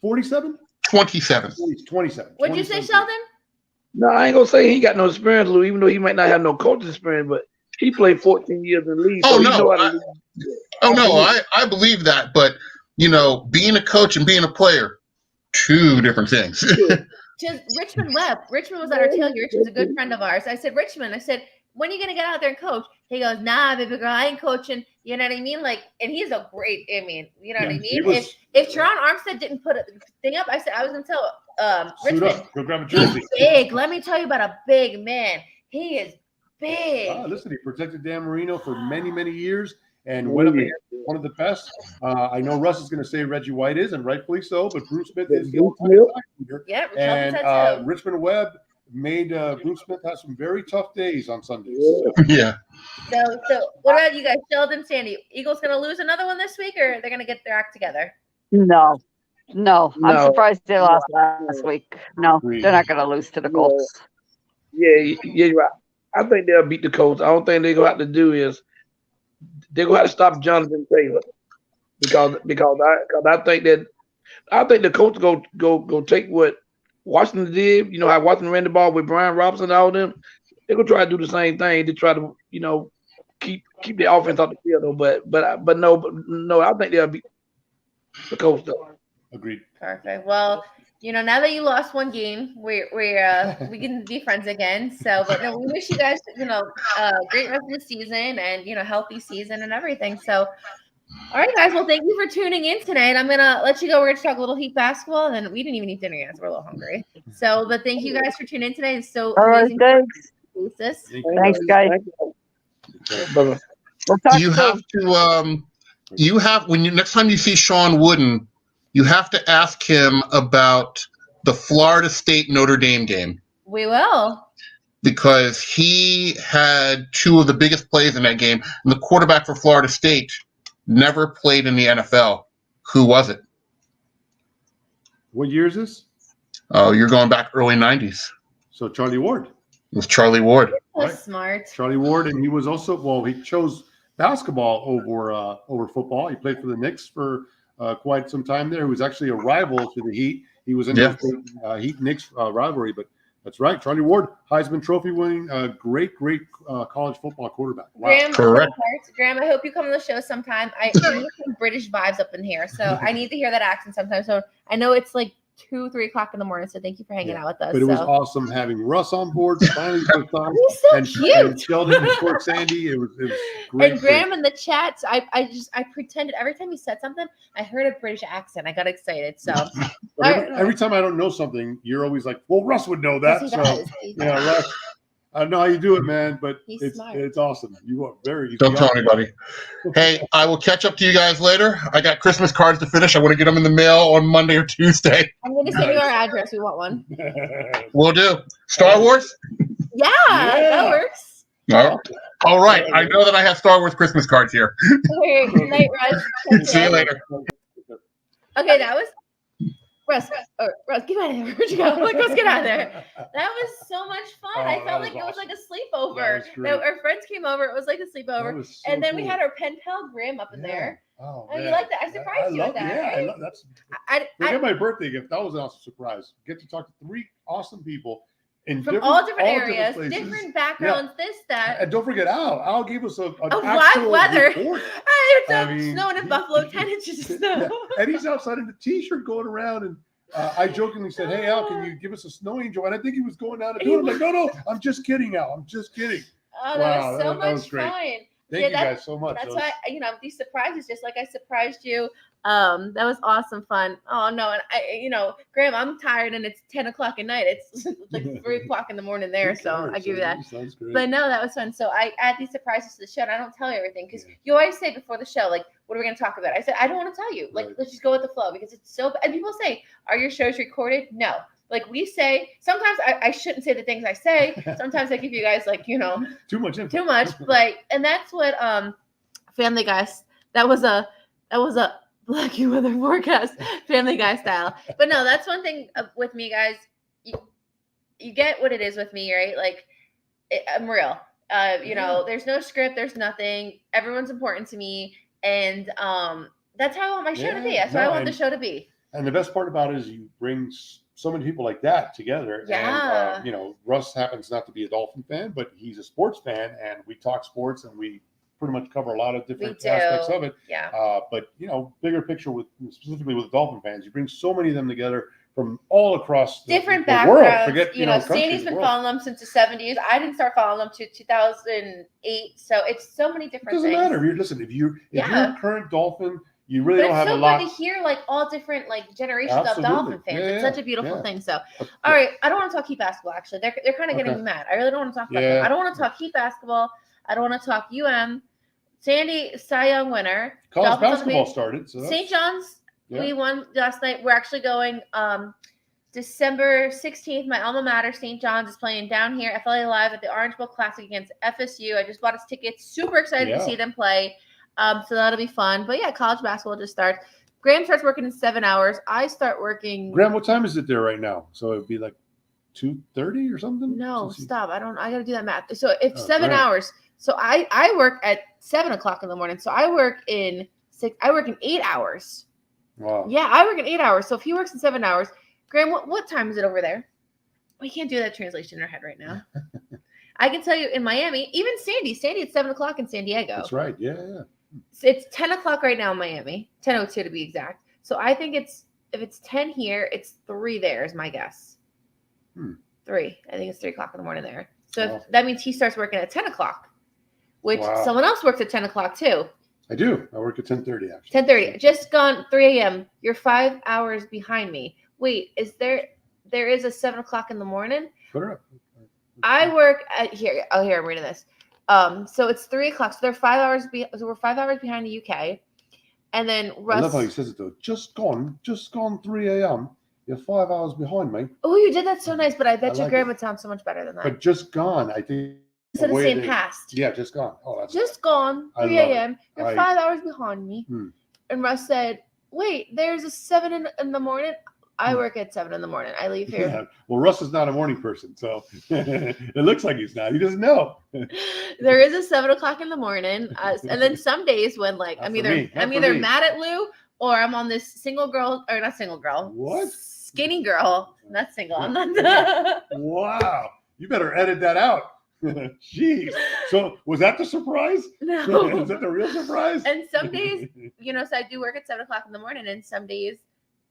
47? 27. 27. What'd you say, Sheldon? No, I ain't gonna say he ain't got no experience, Lou. Even though he might not have no coaching experience, but he played 14 years in the league. Oh, so no. he know how to I believe that. But, being a coach and being a player, two different things. Just Richmond Webb. Richmond was at our tailgate. Richmond's a good friend of ours. I said, Richmond, when are you going to get out there and coach? He goes, nah, baby girl, I ain't coaching. You know what I mean? And he's a great, you know what I mean? If Sharon Armstead didn't put a thing up, I was going to tell Richmond, go grab a jersey. He's big. Let me tell you about a big man. He is big. Listen, he protected Dan Marino for many, many years and went up against one of the best. I know Russ is going to say Reggie White is, and rightfully so, but Bruce Smith is the all-time leader. Yeah, and Richmond Webb made Bruce Smith have some very tough days on Sundays. Yeah. So what about you guys, Sheldon, Sandy? Eagles going to lose another one this week, or they're going to get their act together? No. I'm surprised they lost last week. No, they're not going to lose to the Colts. Yeah, you're right. I think they'll beat the Colts. I don't think they're going to have to do is they're going to have to stop Jonathan Taylor because I think the Colts go take what Washington did. You know how Washington ran the ball with Brian Robinson and all them. They're gonna try to do the same thing to try to keep the offense off the field. But no, I think they'll beat the Colts though. Agreed. Perfect. Well, now that you lost one game, we can be friends again. So, but no, we wish you guys, great rest of the season and healthy season and everything. So, all right, guys. Well, thank you for tuning in tonight. I'm gonna let you go. We're gonna talk a little Heat basketball, and then we didn't even eat dinner yet. So we're a little hungry. So, but thank you guys for tuning in today. It's so amazing. Thanks. Thanks, guys. You have to. When next time you see Sean Wooden, you have to ask him about the Florida State Notre Dame game. We will. Because he had two of the biggest plays in that game, and the quarterback for Florida State never played in the NFL. Who was it? What year is this? Oh, you're going back early 90s. So Charlie Ward. It was Charlie Ward. That's smart. Charlie Ward, and he was also he chose basketball over football. He played for the Knicks for quite some time there. He was actually a rival to the Heat. He was in the Heat-Knicks rivalry, but that's right. Charlie Ward, Heisman Trophy winning, great college football quarterback. Wow. Graham, correct. Graham, I hope you come on the show sometime. I need some British vibes up in here, so I need to hear that accent sometime. So I know it's like 2-3 o'clock in the morning, so thank you for hanging out with us. But it was awesome having Russ on board finally for the time. He's so cute. And Sheldon and Fort Sandy. It was great. And Graham in the chats, I pretended every time he said something, I heard a British accent. I got excited. So every time I don't know something, you're always like, well, Russ would know that. Russ, I don't know how you do it, man, but it's awesome. You are Don't tell anybody. Hey, I will catch up to you guys later. I got Christmas cards to finish. I want to get them in the mail on Monday or Tuesday. I'm going to send you our address. We want one. Will do. Star Wars? Yeah, that works. All right. I know that I have Star Wars Christmas cards here. Okay, good night, Russ. See you later. Okay, that was Russ, get out of here. Where'd you go? Russ, get out of there. That was so much fun. I felt like it was like a sleepover. Our friends came over. It was like a sleepover. And then we had our pen pal Grim up in there. Oh, you like that? I surprised you with that. Yeah, right? That's forget my birthday gift. That was an awesome surprise. Get to talk to 3 awesome people from all different areas, different backgrounds, this, that. And don't forget Al. Al gave us a live weather. Report. It's snowing in Buffalo, 10 inches of snow. And he's outside in the t-shirt going around, and I jokingly said, "Hey Al, can you give us a snow angel?" And I think he was going down to do it. I'm like, "No, I'm just kidding, Al. I'm just kidding." Oh, that was so much fun. Thank you guys so much. That's why these surprises, just like I surprised you. That was awesome fun. Oh no, and Graham, I'm tired, and it's 10 o'clock at night. It's like 3 o'clock in the morning there, so I give you that. But no, that was fun. So I add these surprises to the show, and I don't tell you everything because you always say before the show, like, what are we going to talk about? I said I don't want to tell you. Like, let's just go with the flow because it's so. And people say, "Are your shows recorded?" No. Like we say, sometimes I shouldn't say the things I say. Sometimes I give you guys too much info. Too much. And that's what Family Guy. That was a Black You Weather forecast, Family Guy style. But no, that's one thing with me, guys. You get what it is with me, right? Like I'm real. There's no script. There's nothing. Everyone's important to me, and that's how I want my show to be. That's how I want the show to be. And the best part about it is you bring so many people like that together. Yeah. And, Russ happens not to be a Dolphin fan, but he's a sports fan, and we talk sports, and we pretty much cover a lot of different aspects of it. Yeah. But, bigger picture specifically with Dolphin fans, you bring so many of them together from all across different the backgrounds. world. Forget, Sandy's been following them since the 70s. I didn't start following them to 2008. So it's so many different things. It doesn't matter. If you're a current Dolphin, you really don't have a lot. But it's so good to hear like all different generations of Dolphin fans. It's such a beautiful thing. So, all right, I don't want to talk Heat basketball. Actually, they're kind of getting me mad. I really don't want to talk about them. I don't want to talk Heat basketball. I don't want to talk Sandy Cy Young winner. College basketball started. So St. John's. We won last night. We're actually going December 16th. My alma mater, St. John's, is playing down here, FLA Live at the Orange Bowl Classic against FSU. I just bought us tickets. Super excited to see them play. So that'll be fun. But yeah, college basketball just starts. Graham starts working in 7 hours. I start working. Graham, what time is it there right now? So it'd be like 2:30 or something? No, stop. I got to do that math. So if 7 hours. So I work at 7 o'clock in the morning. So I work in 8 hours. Wow. Yeah, I work in 8 hours. So if he works in 7 hours, Graham, what time is it over there? We can't do that translation in our head right now. I can tell you in Miami, even Sandy at 7 o'clock in San Diego. That's right. Yeah. It's 10 o'clock right now in Miami, 10:02 to be exact. So I think if it's 10 here, it's 3 there is my guess. 3. I think it's 3 o'clock in the morning there. So that means he starts working at 10 o'clock, which someone else works at 10 o'clock too. I do. I work at 10:30 actually. 10:30. Just gone 3 a.m. You're 5 hours behind me. Wait, there is a 7 o'clock in the morning? Put her up. I work at here. Oh, here I'm reading this. So it's 3 o'clock. So they're 5 hours. So we're 5 hours behind the UK, and then Russ. I love how he says it though. Just gone 3 a.m. You're 5 hours behind me. Oh, you did that so nice, but I bet your Graham would sound so much better than that. But just gone, I think. Instead of saying past. Yeah, just gone. Oh, that's just gone 3 a.m. You're 5 hours behind me. And Russ said, "Wait, there's a 7 in the morning." I work at 7 in the morning. I leave here. Yeah. Well, Russ is not a morning person, so it looks like he's not. He doesn't know. There is a 7 o'clock in the morning, and then some days when I'm either mad at Lou or I'm on this single girl or not single girl. What? Skinny girl, not single. I'm not. Wow, you better edit that out. Jeez. So was that the surprise? No. Is that the real surprise? And some days, so I do work at 7 o'clock in the morning, and some days.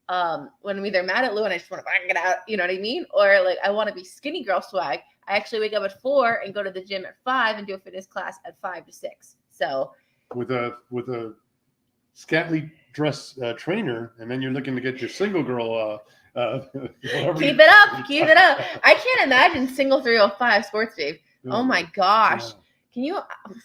When I'm either mad at Lou and I just want to bang it out, you know what I mean? Or I want to be skinny girl swag. I actually wake up at 4 and go to the gym at 5 and do a fitness class at 5 to 6. So with a scantily dressed trainer, and then you're looking to get your single girl. Keep it up. I can't imagine single 305 sports babe. Oh my gosh. Yeah. Can you?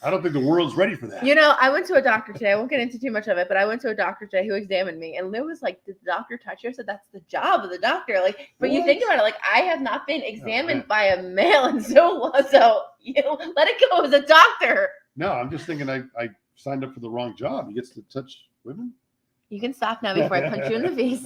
I don't think the world's ready for that. I went to a doctor today. I won't get into too much of it, but I went to a doctor today who examined me, and Lou was like, "Did the doctor touch you?" I said, "That's the job of the doctor." But you think about it, I have not been examined by a male, and so let it go as a doctor. No, I'm just thinking I signed up for the wrong job. He gets to touch women. You can stop now before I punch you in the face.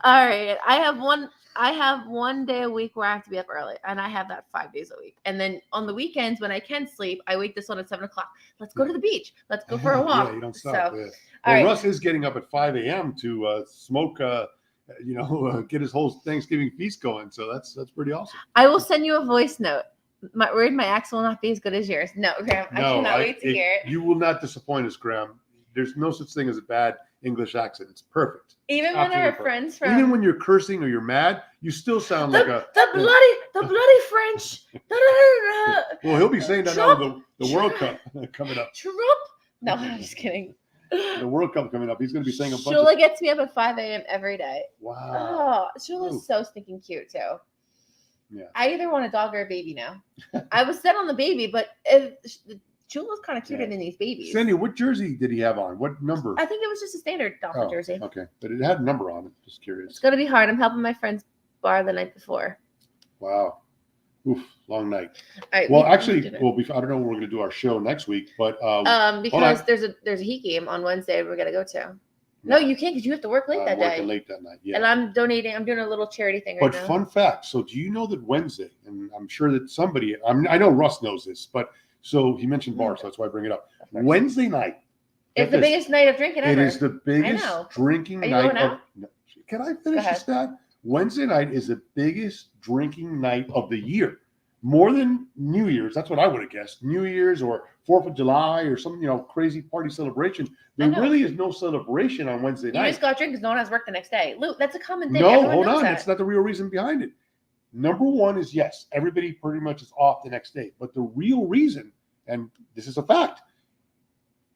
All right, I have one day a week where I have to be up early, and I have that 5 days a week. And then on the weekends when I can sleep, I wake this one at 7 o'clock. Let's go to the beach. Let's go for a walk. Yeah, you don't stop. So, well, Russ is getting up at 5 a.m. to smoke, get his whole Thanksgiving feast going. So that's pretty awesome. I will send you a voice note. My accent will not be as good as yours. No, Graham, I cannot wait to hear it. You will not disappoint us, Graham. There's no such thing as a bad English accent. It's perfect. Even when our friends from even when you're cursing or you're mad, you still sound like the bloody French. Well, he'll be saying that now with the World Cup coming up. Trump? No, I'm just kidding. The World Cup coming up. He's going to be saying a bunch. Shula gets me up at 5 a.m. every day. Wow. Oh, Shula's so stinking cute too. Yeah. I either want a dog or a baby now. I was set on the baby, but Shula's kind of cuter than these babies. Sandy, what jersey did he have on? What number? I think it was just a standard Dolphin jersey. Okay, but it had a number on it. Just curious. It's going to be hard. I'm helping my friends bar the night before. Wow. Oof, long night. Right, well, actually, I don't know when we're going to do our show next week, but because there's a Heat game on Wednesday we're going to go to. No, you can't because you have to work late that day. Working late that night, yeah. And I'm doing a little charity thing right now. But fun fact, so do you know that Wednesday, and I'm sure that somebody, I know Russ knows this, but so he mentioned bars, so that's why I bring it up. Wednesday night. It's the biggest night of drinking ever. It is the biggest drinking night. No, can I finish this stat? Wednesday night is the biggest drinking night of the year. More than New Year's. That's what I would have guessed. New Year's or 4th of July or some, crazy party celebration. There really is no celebration on Wednesday night. You just got drink because no one has work the next day. Luke, that's a common thing. No, Everyone hold knows on. that. That's not the real reason behind it. Number one is, yes, everybody pretty much is off the next day. But the real reason, and this is a fact,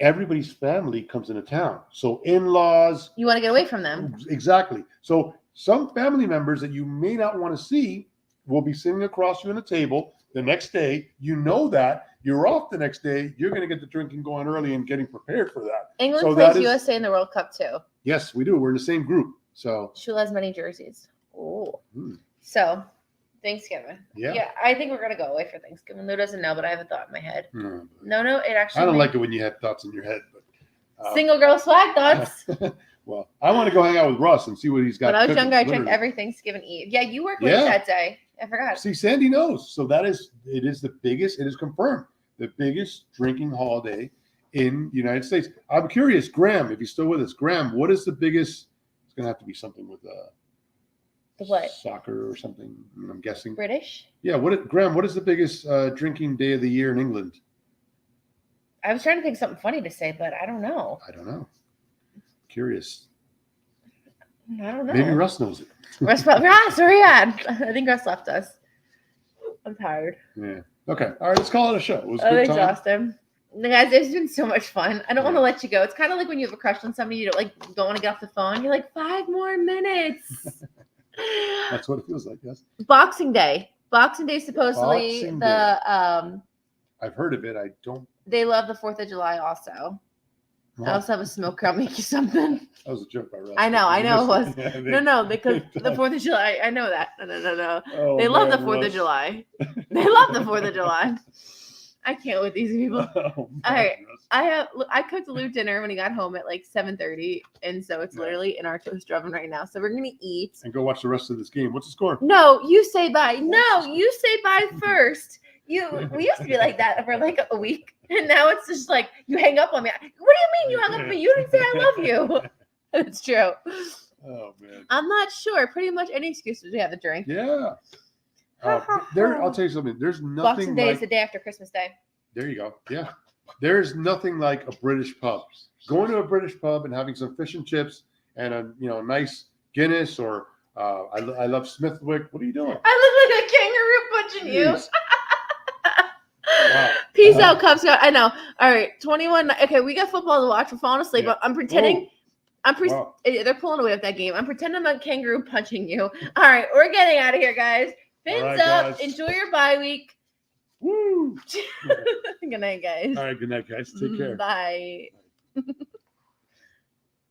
everybody's family comes into town. So in-laws. You want to get away from them. Exactly. So some family members that you may not want to see will be sitting across you on a table the next day. You know that. You're off the next day. You're going to get the drinking going early and getting prepared for that. England plays USA in the World Cup too. Yes, we do. We're in the same group. So Shula has many jerseys. Oh. So Thanksgiving. Yeah, I think we're going to go away for Thanksgiving. Lou doesn't know, but I have a thought in my head. No, it actually. I don't like it when you have thoughts in your head. But single girl swag thoughts. Well, I want to go hang out with Russ and see what he's got. When I was younger, I drank every Thanksgiving Eve. Yeah, you work late that day. I forgot. See, Sandy knows. So it is the biggest, it is confirmed, the biggest drinking holiday in the United States. I'm curious, Graham, if he's still with us. Graham, what is the biggest? It's going to have to be something with the what? Soccer or something, I'm guessing. British? Yeah, Graham, what is the biggest drinking day of the year in England? I was trying to think of something funny to say, but I don't know. Curious. I don't know. Maybe Russ knows it. Russ, where you at? I think Russ left us. I'm tired. Yeah. Okay. All right. Let's call it a show. It was I'm good time. exhausted. Guys, it's been so much fun. I don't want to let you go. It's kind of like when you have a crush on somebody, you don't want to get off the phone. You're like 5 more minutes. That's what it feels like. Yes. Boxing Day. Boxing Day supposedly I've heard of it. I don't. They love the 4th of July also. Wow. I also have a smoker. I'll make you something. That was a joke by Russ. I know it was. No, because the 4th of July. I know that. No. Oh, they love the 4th of July. They love the 4th of July. I can't with these people. All right, I cooked Lou dinner when he got home at like 7:30, and so it's literally in our toaster oven right now. So we're gonna eat and go watch the rest of this game. What's the score? No, you say bye. No, you say bye first. We used to be like that for like a week, and now it's just like you hang up on me. What do you mean you hung up on me? You didn't say I love you. It's true. Oh man. I'm not sure. Pretty much any excuses we have to drink. Yeah. I'll tell you something. There's nothing. Boxing Day is the day after Christmas Day. There you go. Yeah. There's nothing like a British pub. Going to a British pub and having some fish and chips and a nice Guinness or I love Smithwick. What are you doing? I look like a kangaroo punching you. Wow. Peace out, Cub Scout. I know. All right, 21. Okay, we got football to watch. We're falling asleep. Yeah. I'm pretending. Wow. They're pulling away with that game. I'm pretending I'm a kangaroo punching you. All right, we're getting out of here, guys. Fins up. Guys. Enjoy your bye week. Woo. Good night, guys. All right, good night, guys. Take care. Bye.